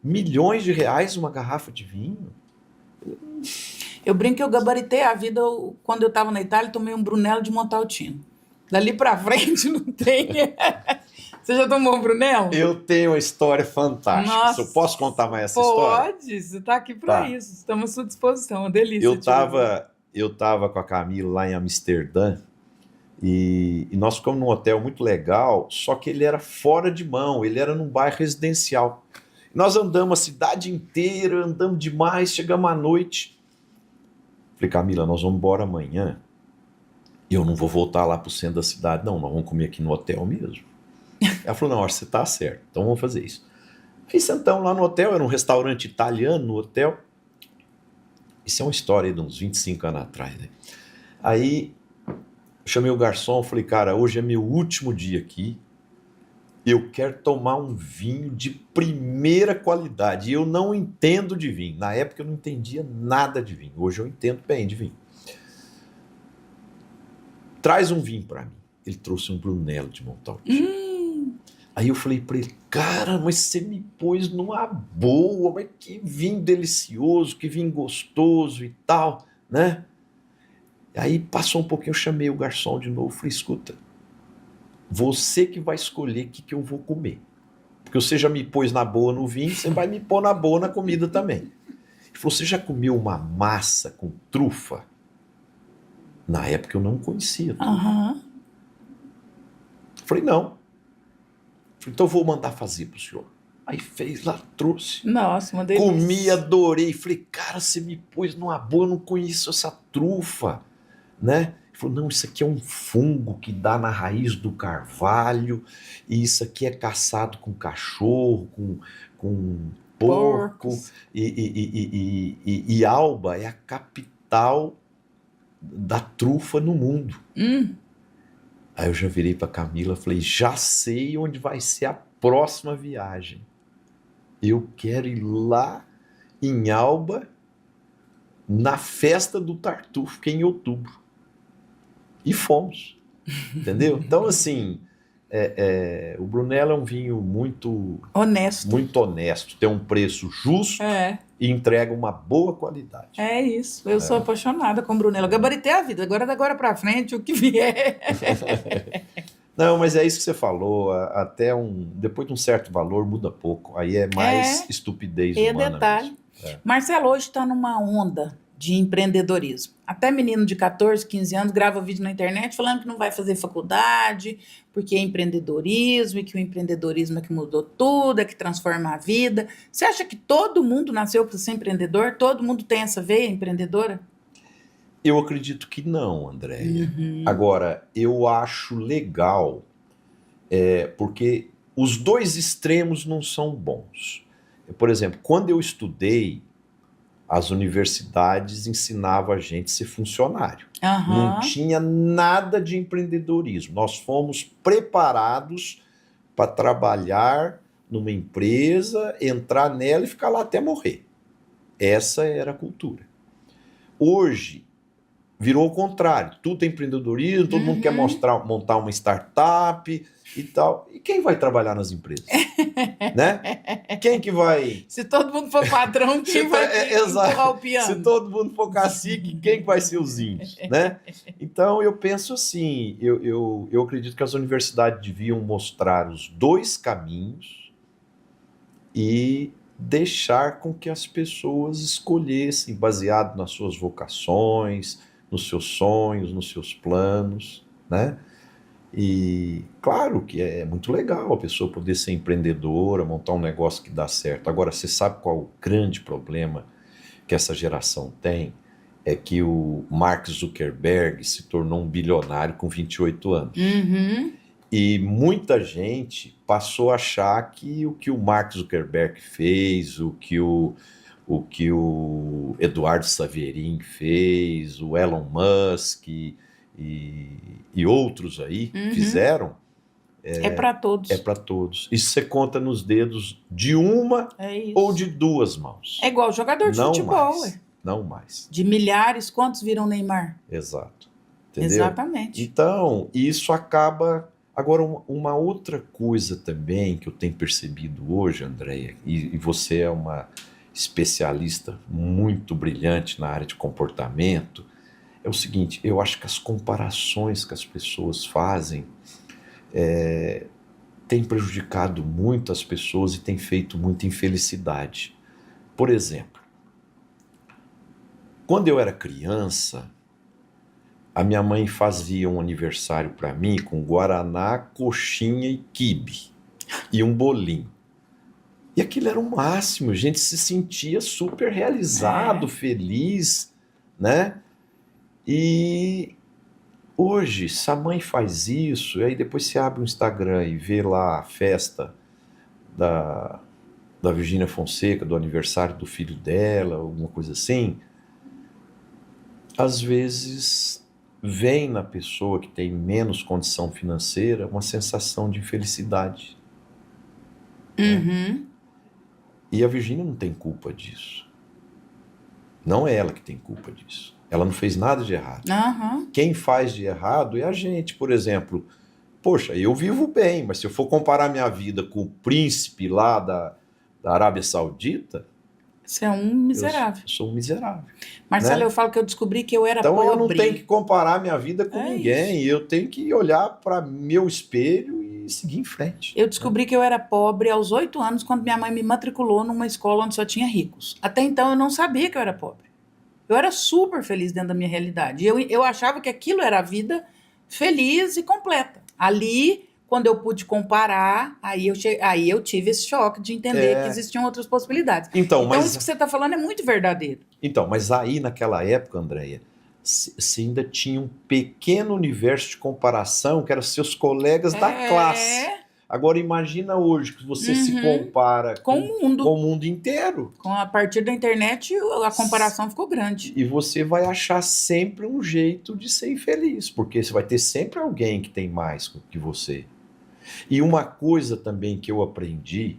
milhões de reais uma garrafa de vinho. Eu brinco que eu gabaritei a vida quando eu estava na Itália, tomei um Brunello de Montalcino. Dali para frente não tem. Você já tomou um Brunello? Eu tenho uma história fantástica. Nossa, eu posso contar mais essa história? Pode, você está aqui para isso. Estamos à sua disposição, uma delícia. Eu estava com a Camila lá em Amsterdã e nós ficamos num hotel muito legal, só que ele era fora de mão, ele era num bairro residencial. Nós andamos a cidade inteira, andamos demais, chegamos à noite. Falei, Camila, nós vamos embora amanhã. E eu não vou voltar lá para o centro da cidade, não, nós vamos comer aqui no hotel mesmo. Ela falou, não, você tá certo, então vamos fazer isso. Aí sentamos lá no hotel, era um restaurante italiano no hotel. Isso é uma história de uns 25 anos atrás, né? Aí chamei o garçom, falei, cara, hoje é meu último dia aqui, eu quero tomar um vinho de primeira qualidade, e eu não entendo de vinho. Na época eu não entendia nada de vinho, hoje eu entendo bem de vinho. Traz um vinho para mim. Ele trouxe um Brunello de Montalcino. Aí eu falei para ele, cara, mas você me pôs numa boa, mas que vinho delicioso, que vinho gostoso e tal, né? Aí passou um pouquinho, eu chamei o garçom de novo, falei, escuta, você que vai escolher o que eu vou comer. Porque você já me pôs na boa no vinho, você vai me pôr na boa na comida também. Ele falou, você já comeu uma massa com trufa? Na época eu não conhecia trufa. Falei, não. Falei, então eu vou mandar fazer pro senhor. Aí fez lá, trouxe. Nossa, uma delícia. Comi, adorei. Falei, cara, você me pôs numa boa, eu não conheço essa trufa, né? Ele falou, não, isso aqui é um fungo que dá na raiz do carvalho, e isso aqui é caçado com cachorro, com porco. E Alba é a capital da trufa no mundo. Aí eu já virei para Camila e falei, já sei onde vai ser a próxima viagem. Eu quero ir lá em Alba, na festa do Tartufo, que é em outubro. E fomos. Entendeu? Então, assim, o Brunello é um vinho muito honesto, tem um preço justo e entrega uma boa qualidade. É isso, eu sou apaixonada com o Brunello. Eu gabaritei a vida, agora dagora para frente, o que vier. Não, mas é isso que você falou, depois de um certo valor muda pouco, aí é mais estupidez humana. Detalhe. Marcelo hoje está numa onda de empreendedorismo. Até menino de 14, 15 anos grava vídeo na internet falando que não vai fazer faculdade, porque é empreendedorismo, e que o empreendedorismo é que mudou tudo, é que transforma a vida. Você acha que todo mundo nasceu para ser empreendedor? Todo mundo tem essa veia empreendedora? Eu acredito que não, Andréia. Agora, eu acho legal, porque os dois extremos não são bons. Por exemplo, quando eu estudei, as universidades ensinavam a gente a ser funcionário. Não tinha nada de empreendedorismo. Nós fomos preparados para trabalhar numa empresa, entrar nela e ficar lá até morrer. Essa era a cultura. Hoje, virou o contrário. Tudo é empreendedorismo, todo mundo quer montar uma startup e tal. E quem vai trabalhar nas empresas? Né? Quem que vai... Se todo mundo for patrão, quem vai empurrar o piano? Se todo mundo for cacique, quem vai ser os índios? Né? Então, eu penso assim, eu acredito que as universidades deviam mostrar os dois caminhos e deixar com que as pessoas escolhessem, baseado nas suas vocações, nos seus sonhos, nos seus planos, né? E claro que é muito legal a pessoa poder ser empreendedora, montar um negócio que dá certo. Agora, você sabe qual o grande problema que essa geração tem? É que o Mark Zuckerberg se tornou um bilionário com 28 anos. E muita gente passou a achar que o que o Mark Zuckerberg fez, o que o Eduardo Saverin fez, o Elon Musk e outros aí fizeram, é para todos. É para todos. Isso você conta nos dedos de uma ou de duas mãos. É igual jogador de futebol. Não mais. De milhares, quantos viram Neymar? Exato. Entendeu? Exatamente. Então, isso acaba... Agora, uma outra coisa também que eu tenho percebido hoje, Andréia, e você é uma especialista muito brilhante na área de comportamento, é o seguinte: eu acho que as comparações que as pessoas fazem têm prejudicado muito as pessoas e têm feito muita infelicidade. Por exemplo, quando eu era criança, a minha mãe fazia um aniversário para mim com guaraná, coxinha e quibe e um bolinho. E aquilo era o máximo, a gente se sentia super realizado, feliz, né? E hoje, se a mãe faz isso, e aí depois você abre o Instagram e vê lá a festa da Virgínia Fonseca, do aniversário do filho dela, alguma coisa assim, às vezes vem na pessoa que tem menos condição financeira uma sensação de infelicidade. Né? E a Virgínia não tem culpa disso. Não é ela que tem culpa disso. Ela não fez nada de errado. Quem faz de errado é a gente. Por exemplo, poxa, eu vivo bem, mas se eu for comparar minha vida com o príncipe lá da Arábia Saudita... Você é um miserável. Eu sou um miserável. Marcelo, né? Eu falo que eu descobri que eu era pobre. Então eu não tenho que comparar minha vida com ninguém. Isso. Eu tenho que olhar para meu espelho e seguir em frente. Eu descobri que eu era pobre aos 8 anos, quando minha mãe me matriculou numa escola onde só tinha ricos. Até então eu não sabia que eu era pobre. Eu era super feliz dentro da minha realidade. Eu achava que aquilo era a vida feliz e completa. Ali, quando eu pude comparar, aí eu tive esse choque de entender que existiam outras possibilidades. Então isso que você está falando é muito verdadeiro. Então, mas aí naquela época, Andréia, você ainda tinha um pequeno universo de comparação que eram seus colegas da classe. Agora imagina hoje que você se compara com o mundo inteiro. A partir da internet, a comparação ficou grande. E você vai achar sempre um jeito de ser infeliz, porque você vai ter sempre alguém que tem mais que você. E uma coisa também que eu aprendi,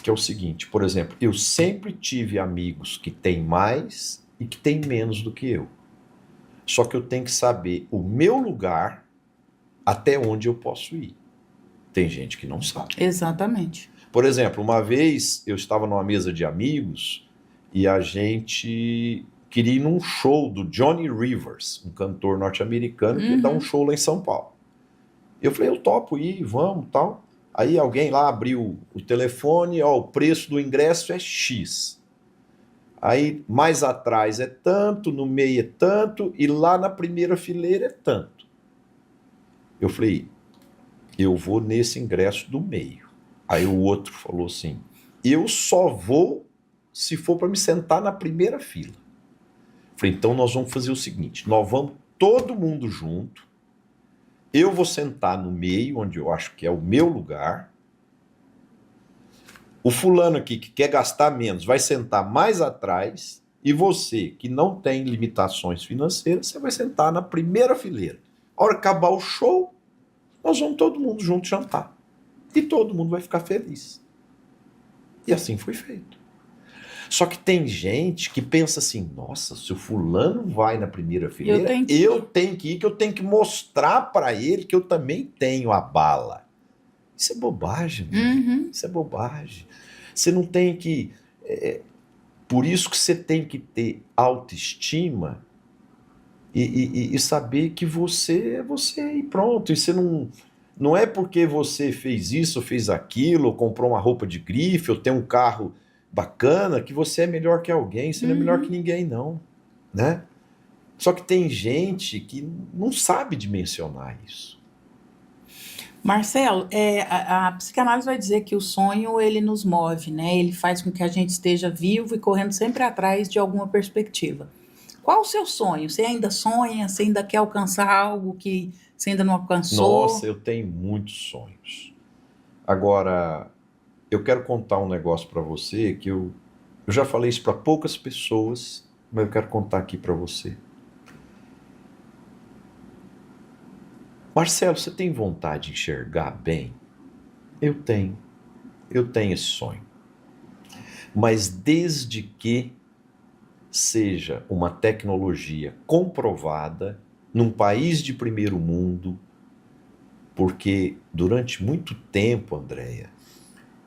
que é o seguinte, por exemplo, eu sempre tive amigos que têm mais e que têm menos do que eu. Só que eu tenho que saber o meu lugar até onde eu posso ir. Tem gente que não sabe. Exatamente. Por exemplo, uma vez eu estava numa mesa de amigos e a gente queria ir num show do Johnny Rivers, um cantor norte-americano que ia dar um show lá em São Paulo. Eu falei, eu topo ir, vamos, tal. Aí alguém lá abriu o telefone, ó, o preço do ingresso é X. Aí mais atrás é tanto, no meio é tanto, e lá na primeira fileira é tanto. Eu falei, eu vou nesse ingresso do meio. Aí o outro falou assim, eu só vou se for para me sentar na primeira fila. Eu Falei, então nós vamos fazer o seguinte, nós vamos todo mundo junto, eu vou sentar no meio, onde eu acho que é o meu lugar, o fulano aqui que quer gastar menos vai sentar mais atrás, e você que não tem limitações financeiras, você vai sentar na primeira fileira. A hora que acabar o show, nós vamos todo mundo junto jantar. E todo mundo vai ficar feliz. E assim foi feito. Só que tem gente que pensa assim, nossa, se o fulano vai na primeira fileira, eu tenho que ir, que eu tenho que mostrar para ele que eu também tenho a bala. Isso é bobagem, né? Isso é bobagem. Você não tem que... por isso que você tem que ter autoestima e saber que você é você e pronto. E você não é porque você fez isso, ou fez aquilo, ou comprou uma roupa de grife, ou tem um carro bacana, que você é melhor que alguém. Você não é melhor que ninguém, não. Né? Só que tem gente que não sabe dimensionar isso. Marcelo, a psicanálise vai dizer que o sonho, ele nos move, né? Ele faz com que a gente esteja vivo e correndo sempre atrás de alguma perspectiva. Qual o seu sonho? Você ainda sonha? Você ainda quer alcançar algo que você ainda não alcançou? Nossa, eu tenho muitos sonhos. Agora, eu quero contar um negócio para você que eu já falei isso para poucas pessoas, mas eu quero contar aqui para você. Marcelo, você tem vontade de enxergar bem? Eu tenho esse sonho. Mas desde que seja uma tecnologia comprovada num país de primeiro mundo, porque durante muito tempo, Andréia,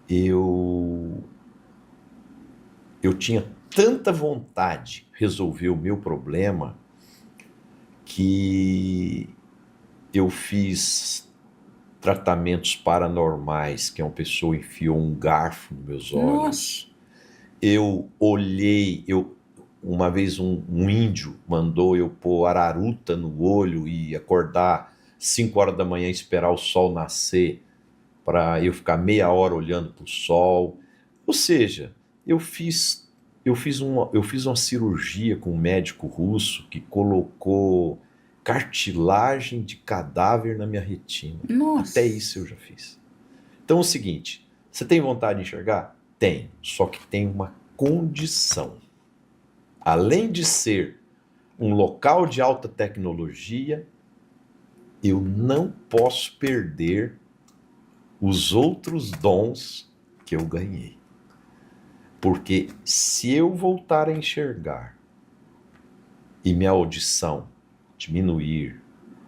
eu tinha tanta vontade de resolver o meu problema que eu fiz tratamentos paranormais, que uma pessoa enfiou um garfo nos meus olhos. Nossa. Eu olhei, uma vez um índio mandou eu pôr araruta no olho e acordar 5 horas da manhã e esperar o sol nascer para eu ficar meia hora olhando para o sol. Ou seja, eu fiz uma cirurgia com um médico russo que colocou cartilagem de cadáver na minha retina. Nossa. Até isso eu já fiz. Então é o seguinte, você tem vontade de enxergar? Tem, só que tem uma condição. Além de ser um local de alta tecnologia, eu não posso perder os outros dons que eu ganhei. Porque se eu voltar a enxergar e minha audição diminuir,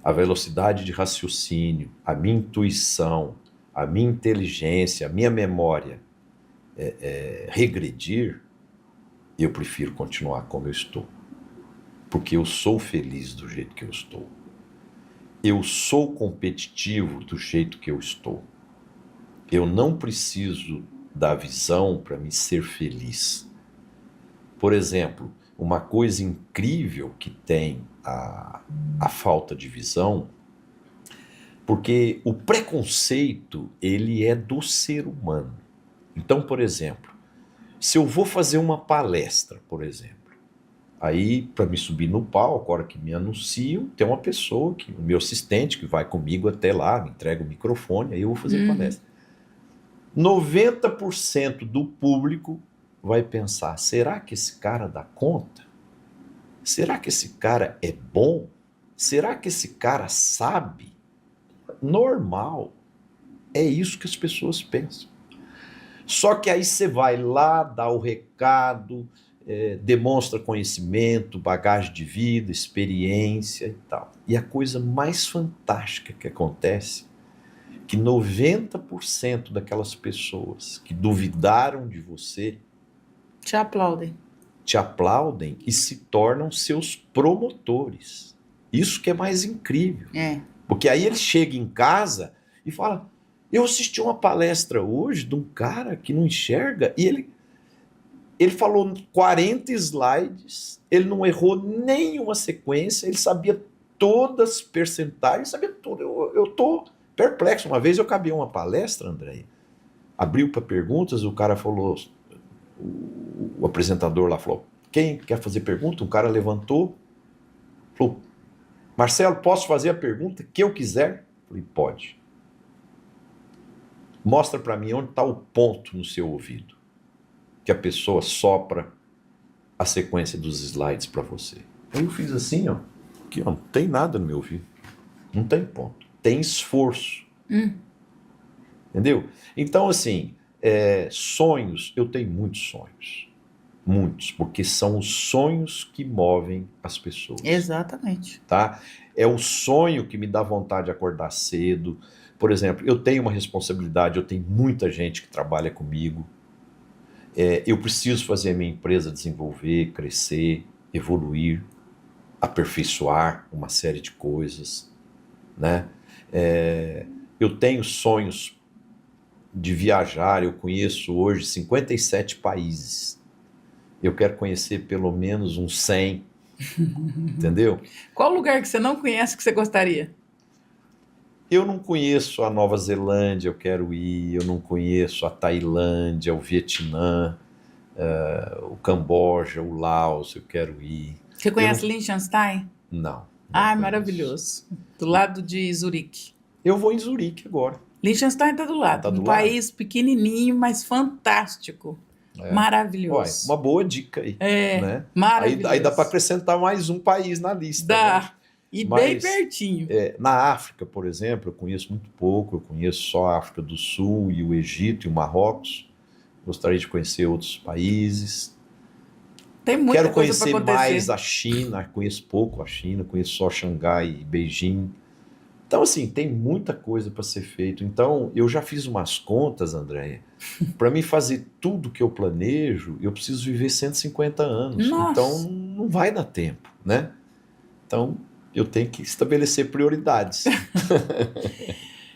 a velocidade de raciocínio, a minha intuição, a minha inteligência, a minha memória regredir, eu prefiro continuar como eu estou. Porque eu sou feliz do jeito que eu estou. Eu sou competitivo do jeito que eu estou. Eu não preciso da visão para me ser feliz. Por exemplo, uma coisa incrível que tem a falta de visão, porque o preconceito, ele é do ser humano. Então, por exemplo, se eu vou fazer uma palestra, por exemplo, aí para me subir no palco, a hora que me anunciam, tem uma pessoa, o meu assistente, que vai comigo até lá, me entrega o microfone, aí eu vou fazer palestra. 90% do público vai pensar, será que esse cara dá conta? Será que esse cara é bom? Será que esse cara sabe? Normal. É isso que as pessoas pensam. Só que aí você vai lá, dá o recado, demonstra conhecimento, bagagem de vida, experiência e tal. E a coisa mais fantástica que acontece é que 90% daquelas pessoas que duvidaram de você te aplaudem. Te aplaudem e se tornam seus promotores. Isso que é mais incrível. Porque aí ele chega em casa e fala, eu assisti uma palestra hoje de um cara que não enxerga e ele falou 40 slides, ele não errou nenhuma sequência, ele sabia todas as percentagens, sabia tudo. Eu tô perplexo. Uma vez eu acabei uma palestra, André, abriu para perguntas, o cara falou, o apresentador lá falou, Quem quer fazer pergunta? Um cara levantou, falou, Marcelo, posso fazer a pergunta que eu quiser? Falei, pode. Mostra para mim onde está o ponto no seu ouvido, que a pessoa sopra a sequência dos slides para você. Aí eu fiz assim, ó, aqui, ó, não tem nada no meu ouvido. Não tem ponto. Tem esforço. Entendeu? Então, assim, sonhos, eu tenho muitos sonhos. Muitos, porque são os sonhos que movem as pessoas. Exatamente. Tá? É o sonho que me dá vontade de acordar cedo. Por exemplo, eu tenho uma responsabilidade, eu tenho muita gente que trabalha comigo. Eu preciso fazer a minha empresa desenvolver, crescer, evoluir, aperfeiçoar uma série de coisas, né? Eu tenho sonhos de viajar, eu conheço hoje 57 países. Eu quero conhecer pelo menos uns 100, entendeu? Qual lugar que você não conhece que você gostaria? Eu não conheço a Nova Zelândia, eu quero ir. Eu não conheço a Tailândia, o Vietnã, o Camboja, o Laos, eu quero ir. Você conhece Liechtenstein? Não. Maravilhoso. Do lado de Zurique. Eu vou em Zurique agora. Liechtenstein está do lado. Tá do país pequenininho, mas fantástico. Maravilhoso. Uma boa dica aí. Né? Maravilhoso. Aí dá para acrescentar mais um país na lista. Dá. Né? E bem pertinho. Na África, por exemplo, eu conheço muito pouco. Eu conheço só a África do Sul e o Egito e o Marrocos. Gostaria de conhecer outros países. Tem muita Quero coisa para conhecer acontecer. mais a China. Conheço pouco a China. Conheço só Xangai e Beijing. Então, assim, tem muita coisa para ser feito. Então, eu já fiz umas contas, Andréia. Para mim fazer tudo que eu planejo, eu preciso viver 150 anos. Nossa. Então, não vai dar tempo, né? Então, eu tenho que estabelecer prioridades.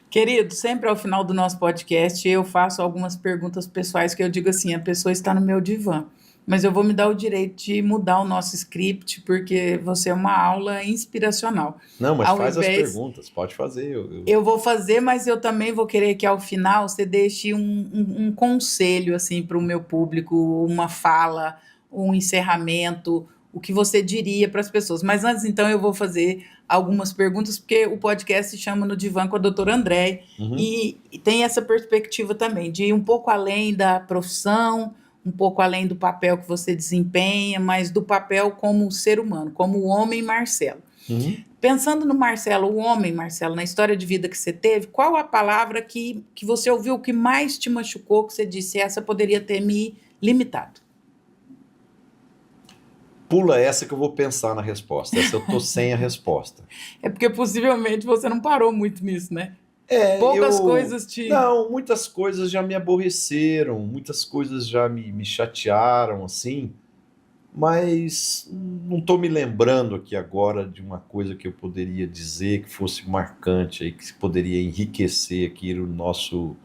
Querido, sempre ao final do nosso podcast, eu faço algumas perguntas pessoais que eu digo assim, a pessoa está no meu divã. Mas eu vou me dar o direito de mudar o nosso script, porque você é uma aula inspiracional. Não, mas faz as perguntas, pode fazer. Eu vou fazer, mas eu também vou querer que ao final você deixe um conselho assim, para o meu público, uma fala, um encerramento, o que você diria para as pessoas. Mas antes, então, eu vou fazer algumas perguntas, porque o podcast se chama No Divã com a doutora Andréia, e tem essa perspectiva também, de ir um pouco além da profissão, um pouco além do papel que você desempenha, mas do papel como ser humano, como o homem Marcelo. Pensando no Marcelo, o homem Marcelo, na história de vida que você teve, qual a palavra que você ouviu que mais te machucou, que você disse, essa poderia ter me limitado? Pula essa que eu vou pensar na resposta. Essa eu tô sem a resposta. É porque possivelmente você não parou muito nisso, né? Poucas coisas te... Não, muitas coisas já me aborreceram, muitas coisas já me chatearam, assim, mas não estou me lembrando aqui agora de uma coisa que eu poderia dizer que fosse marcante, aí, que poderia enriquecer aqui o nosso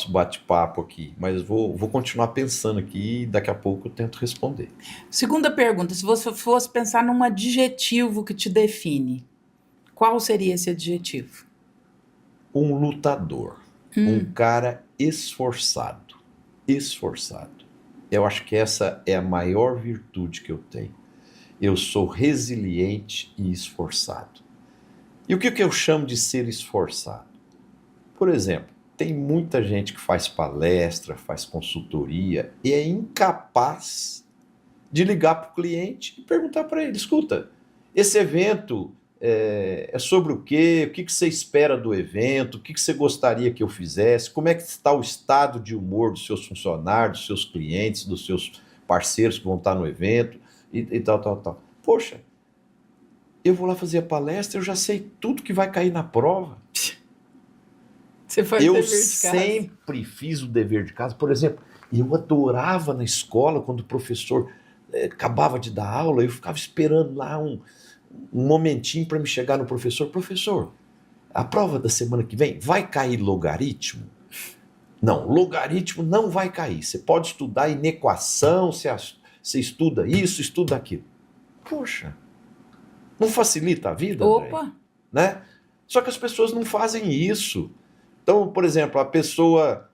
bate-papo aqui. Mas vou continuar pensando aqui e daqui a pouco eu tento responder. Segunda pergunta, se você fosse pensar num adjetivo que te define, qual seria esse adjetivo? Um lutador, um cara esforçado. Eu acho que essa é a maior virtude que eu tenho. Eu sou resiliente e esforçado. E o que eu chamo de ser esforçado? Por exemplo, tem muita gente que faz palestra, faz consultoria e é incapaz de ligar para o cliente e perguntar para ele, escuta, esse evento é sobre o quê? O que você espera do evento? O que você gostaria que eu fizesse? Como é que está o estado de humor dos seus funcionários, dos seus clientes, dos seus parceiros que vão estar no evento e tal. Poxa, eu vou lá fazer a palestra, eu já sei tudo que vai cair na prova. Você faz eu dever de casa. sempre fiz o dever de casa. Por exemplo, eu adorava na escola, quando o professor acabava de dar aula, eu ficava esperando lá um momentinho para me chegar no professor. Professor, a prova da semana que vem vai cair logaritmo? Não, logaritmo não vai cair. Você pode estudar inequação, você estuda isso, estuda aquilo. Poxa, não facilita a vida? Opa! André? Né? Só que as pessoas não fazem isso. Então, por exemplo, a pessoa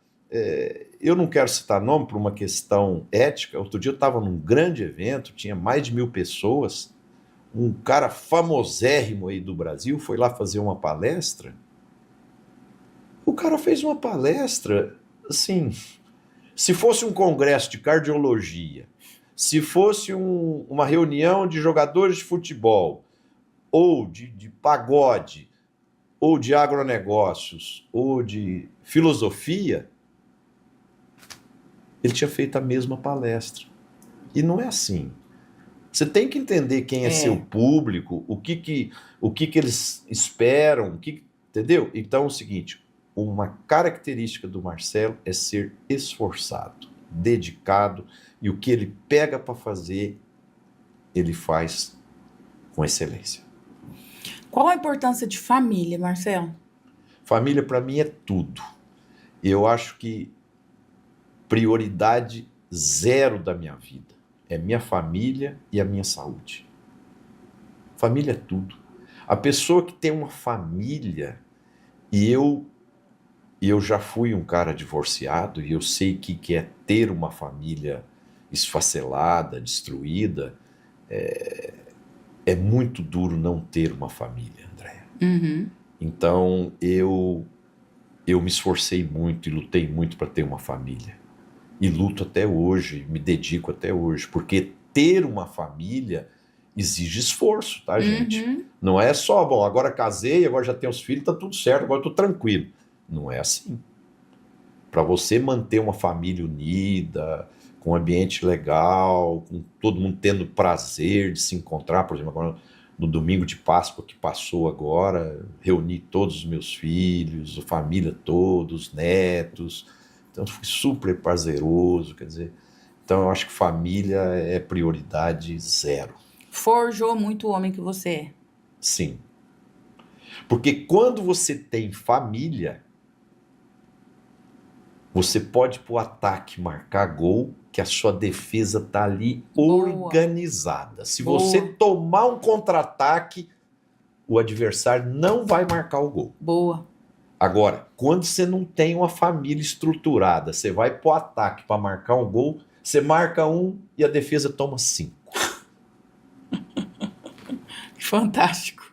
eu não quero citar nome por uma questão ética. Outro dia eu estava num grande evento, tinha mais de 1.000 pessoas, um cara famosérrimo aí do Brasil foi lá fazer uma palestra. O cara fez uma palestra, assim, se fosse um congresso de cardiologia, se fosse uma reunião de jogadores de futebol, ou de pagode, ou de agronegócios, ou de filosofia, ele tinha feito a mesma palestra. E não é assim. Você tem que entender quem é seu público, o que eles esperam, entendeu? Então é o seguinte, uma característica do Marcelo é ser esforçado, dedicado, e o que ele pega para fazer, ele faz com excelência. Qual a importância de família, Marcelo? Família, para mim, é tudo. Eu acho que prioridade zero da minha vida é minha família e a minha saúde. Família é tudo. A pessoa que tem uma família, e eu já fui um cara divorciado, e eu sei o que é ter uma família esfacelada, destruída. É muito duro não ter uma família, Andréia. Uhum. Então, eu me esforcei muito e lutei muito para ter uma família. E luto até hoje, me dedico até hoje, porque ter uma família exige esforço, tá, gente? Uhum. Não é só, bom, agora casei, agora já tenho os filhos, tá tudo certo, agora eu tô tranquilo. Não é assim. Para você manter uma família unida, com um ambiente legal, com todo mundo tendo prazer de se encontrar, por exemplo, agora no domingo de Páscoa que passou agora, reuni todos os meus filhos, a família toda, os netos, então foi super prazeroso, quer dizer, então eu acho que família é prioridade zero. Forjou muito o homem que você é. Sim. Porque quando você tem família, você pode ir pro ataque, marcar gol, que a sua defesa tá ali organizada. Se você tomar um contra-ataque, o adversário não vai marcar o gol. Boa. Agora, quando você não tem uma família estruturada, você vai pro ataque para marcar um gol, você marca um e a defesa toma 5. Fantástico.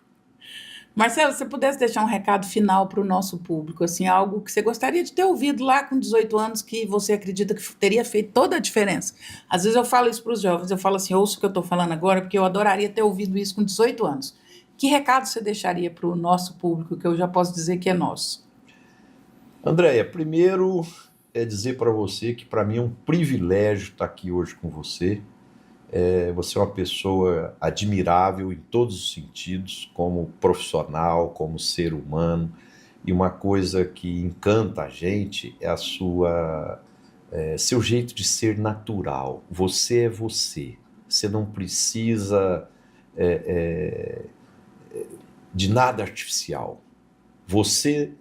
Marcelo, se você pudesse deixar um recado final para o nosso público, assim, algo que você gostaria de ter ouvido lá com 18 anos, que você acredita que teria feito toda a diferença. Às vezes eu falo isso para os jovens, eu falo assim, ouça o que eu estou falando agora, porque eu adoraria ter ouvido isso com 18 anos. Que recado você deixaria para o nosso público, que eu já posso dizer que é nosso? Andréia, primeiro é dizer para você que para mim é um privilégio estar aqui hoje com você. Você é uma pessoa admirável em todos os sentidos, como profissional, como ser humano, e uma coisa que encanta a gente é seu jeito de ser natural. Você é você. Você não precisa de nada artificial. Você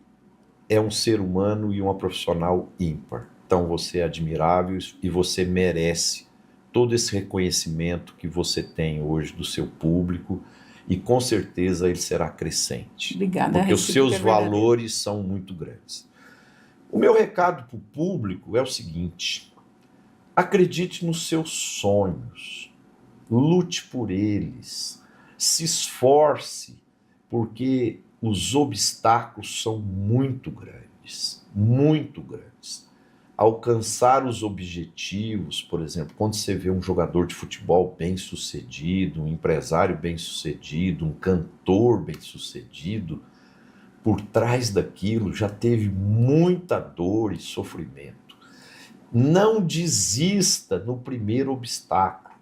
é um ser humano e uma profissional ímpar. Então você é admirável e você merece todo esse reconhecimento que você tem hoje do seu público, e com certeza ele será crescente. Obrigada. Porque os seus valores são muito grandes. O meu recado para o público é o seguinte: acredite nos seus sonhos, lute por eles, se esforce, porque os obstáculos são muito grandes, muito grandes. Alcançar os objetivos, por exemplo, quando você vê um jogador de futebol bem-sucedido, um empresário bem-sucedido, um cantor bem-sucedido, por trás daquilo já teve muita dor e sofrimento. Não desista no primeiro obstáculo,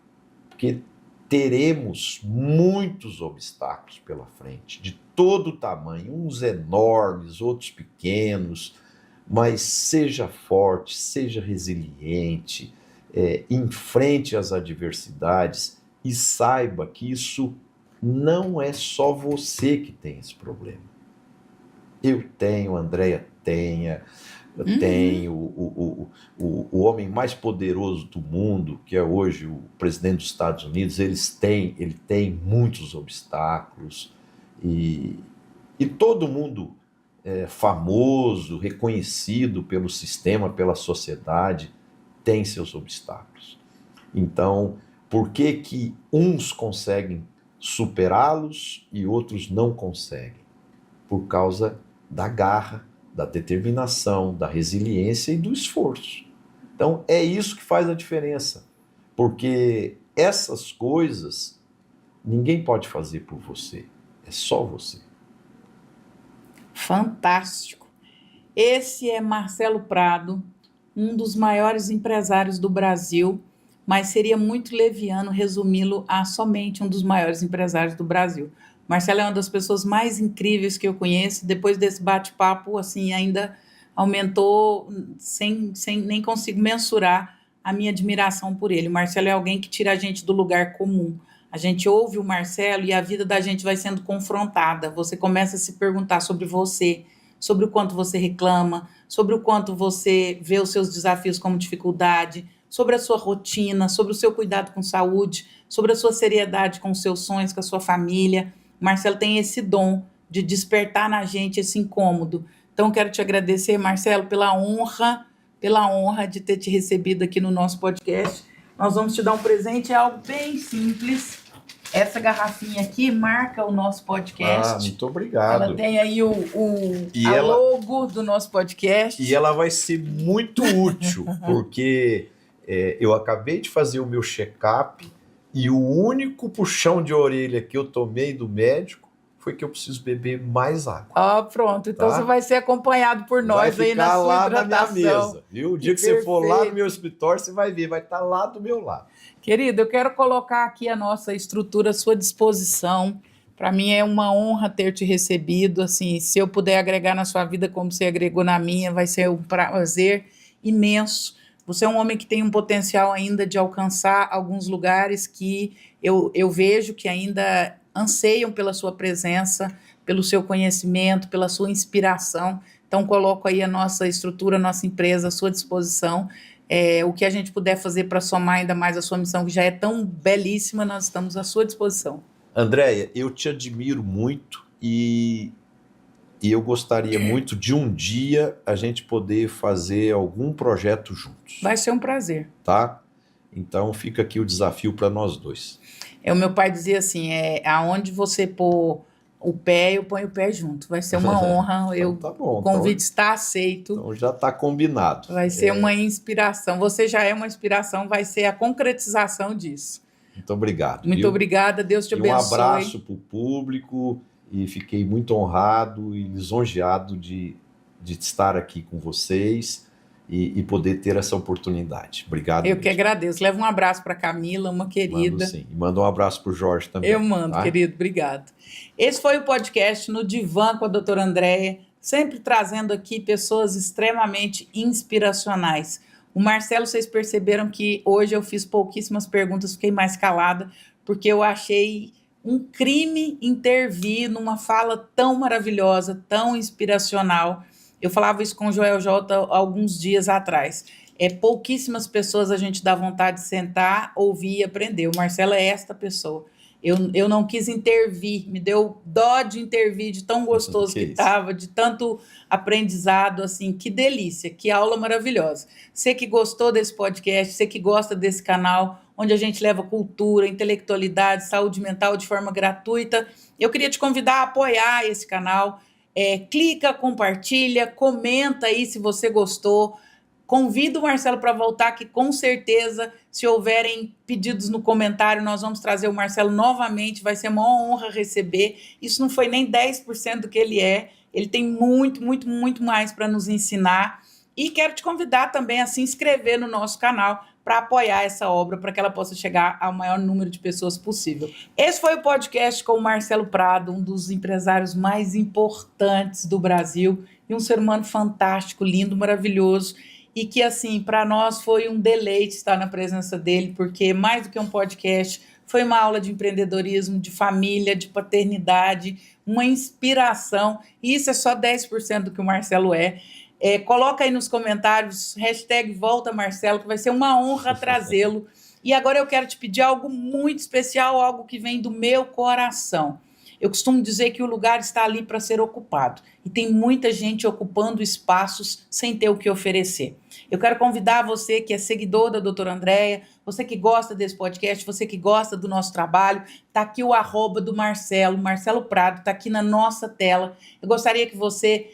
porque teremos muitos obstáculos pela frente, de todo tamanho, uns enormes, outros pequenos, mas seja forte, seja resiliente, enfrente as adversidades e saiba que isso não é só você que tem esse problema. Eu tenho, a Andréia tenha, eu tenho o homem mais poderoso do mundo, que é hoje o presidente dos Estados Unidos, ele tem muitos obstáculos e todo mundo famoso, reconhecido pelo sistema, pela sociedade, tem seus obstáculos. Então, por que uns conseguem superá-los e outros não conseguem? Por causa da garra, da determinação, da resiliência e do esforço. Então, é isso que faz a diferença, porque essas coisas ninguém pode fazer por você, é só você. Fantástico. Esse é Marcelo Prado, um dos maiores empresários do Brasil, mas seria muito leviano resumi-lo a somente um dos maiores empresários do Brasil. Marcelo é uma das pessoas mais incríveis que eu conheço. Depois desse bate-papo, assim, ainda aumentou, sem nem consigo mensurar a minha admiração por ele. O Marcelo é alguém que tira a gente do lugar comum. A gente ouve o Marcelo e a vida da gente vai sendo confrontada. Você começa a se perguntar sobre você, sobre o quanto você reclama, sobre o quanto você vê os seus desafios como dificuldade, sobre a sua rotina, sobre o seu cuidado com saúde, sobre a sua seriedade com os seus sonhos, com a sua família. O Marcelo tem esse dom de despertar na gente esse incômodo. Então, quero te agradecer, Marcelo, pela honra de ter te recebido aqui no nosso podcast. Nós vamos te dar um presente, é algo bem simples. Essa garrafinha aqui marca o nosso podcast. Muito obrigado. Ela tem aí a logo do nosso podcast. E ela vai ser muito útil, porque eu acabei de fazer o meu check-up e o único puxão de orelha que eu tomei do médico foi que eu preciso beber mais água. Pronto. Então você vai ser acompanhado por nós aí na sua hidratação. Na minha mesa, viu? O dia que você for lá no meu escritório, você vai ver, vai estar lá do meu lado. Querido, eu quero colocar aqui a nossa estrutura à sua disposição. Para mim é uma honra ter te recebido. Assim, se eu puder agregar na sua vida como você agregou na minha, vai ser um prazer imenso. Você é um homem que tem um potencial ainda de alcançar alguns lugares que eu vejo que ainda anseiam pela sua presença, pelo seu conhecimento, pela sua inspiração. Então, coloco aí a nossa estrutura, a nossa empresa à sua disposição. O que a gente puder fazer para somar ainda mais a sua missão, que já é tão belíssima, nós estamos à sua disposição. Andréia, eu te admiro muito e eu gostaria muito de um dia a gente poder fazer algum projeto juntos. Vai ser um prazer. Tá? Então fica aqui o desafio para nós dois. O meu pai dizia assim, aonde você pôr o pé, eu ponho o pé junto. Vai ser uma honra. Então, tá bom, o convite está aceito. Então já está combinado. Vai ser uma inspiração. Você já é uma inspiração, vai ser a concretização disso. Muito obrigado. Muito obrigada, Deus te abençoe. Um abraço para o público e fiquei muito honrado e lisonjeado de estar aqui com vocês e poder ter essa oportunidade. Obrigado. Eu que agradeço. Leva um abraço para a Camila, uma querida. Mando sim. E manda um abraço para o Jorge também. Eu mando, tá? Querido. Obrigado. Esse foi o podcast No Divã com a doutora Andréia, sempre trazendo aqui pessoas extremamente inspiracionais. O Marcelo, vocês perceberam que hoje eu fiz pouquíssimas perguntas, fiquei mais calada, porque eu achei um crime intervir numa fala tão maravilhosa, tão inspiracional. Eu falava isso com o Joel J. alguns dias atrás. Pouquíssimas pessoas a gente dá vontade de sentar, ouvir e aprender. O Marcelo é esta pessoa. Eu não quis intervir, me deu dó de intervir, de tão gostoso que estava, de tanto aprendizado, assim, que delícia, que aula maravilhosa. Você que gostou desse podcast, você que gosta desse canal, onde a gente leva cultura, intelectualidade, saúde mental de forma gratuita, eu queria te convidar a apoiar esse canal. Clica, compartilha, comenta aí se você gostou. Convido o Marcelo para voltar, que com certeza, se houverem pedidos no comentário, nós vamos trazer o Marcelo novamente, vai ser uma honra receber. Isso não foi nem 10% do que ele é, ele tem muito, muito, muito mais para nos ensinar. E quero te convidar também a se inscrever no nosso canal para apoiar essa obra, para que ela possa chegar ao maior número de pessoas possível. Esse foi o podcast com o Marcelo Prado, um dos empresários mais importantes do Brasil, e um ser humano fantástico, lindo, maravilhoso, e que, assim, para nós foi um deleite estar na presença dele, porque mais do que um podcast, foi uma aula de empreendedorismo, de família, de paternidade, uma inspiração, e isso é só 10% do que o Marcelo é. Coloca aí nos comentários, #VoltaMarcelo, que vai ser uma honra trazê-lo. E agora eu quero te pedir algo muito especial, algo que vem do meu coração. Eu costumo dizer que o lugar está ali para ser ocupado e tem muita gente ocupando espaços sem ter o que oferecer. Eu quero convidar você que é seguidor da doutora Andréia, você que gosta desse podcast, você que gosta do nosso trabalho, está aqui o @ do Marcelo Prado, está aqui na nossa tela. Eu gostaria que você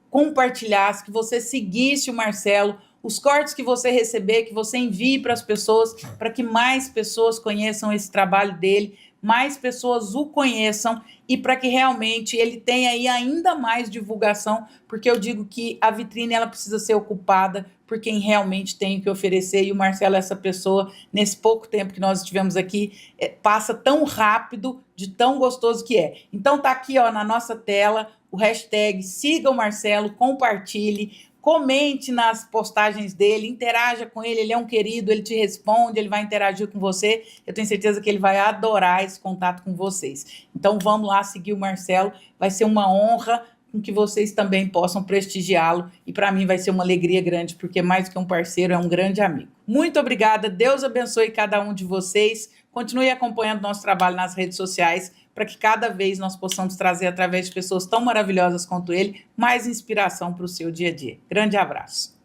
compartilhasse, que você seguisse o Marcelo, os cortes que você receber, que você envie para as pessoas, para que mais pessoas conheçam esse trabalho dele, mais pessoas o conheçam e para que realmente ele tenha aí ainda mais divulgação, porque eu digo que a vitrine ela precisa ser ocupada por quem realmente tem o que oferecer, e o Marcelo é essa pessoa. Nesse pouco tempo que nós estivemos aqui, passa tão rápido, de tão gostoso que é. Então tá aqui na nossa tela o hashtag siga o Marcelo, compartilhe, comente nas postagens dele, interaja com ele é um querido, ele te responde, ele vai interagir com você, eu tenho certeza que ele vai adorar esse contato com vocês. Então vamos lá seguir o Marcelo, vai ser uma honra com que vocês também possam prestigiá-lo, e para mim vai ser uma alegria grande, porque mais do que um parceiro, é um grande amigo. Muito obrigada, Deus abençoe cada um de vocês, continue acompanhando nosso trabalho nas redes sociais, para que cada vez nós possamos trazer, através de pessoas tão maravilhosas quanto ele, mais inspiração para o seu dia a dia. Grande abraço.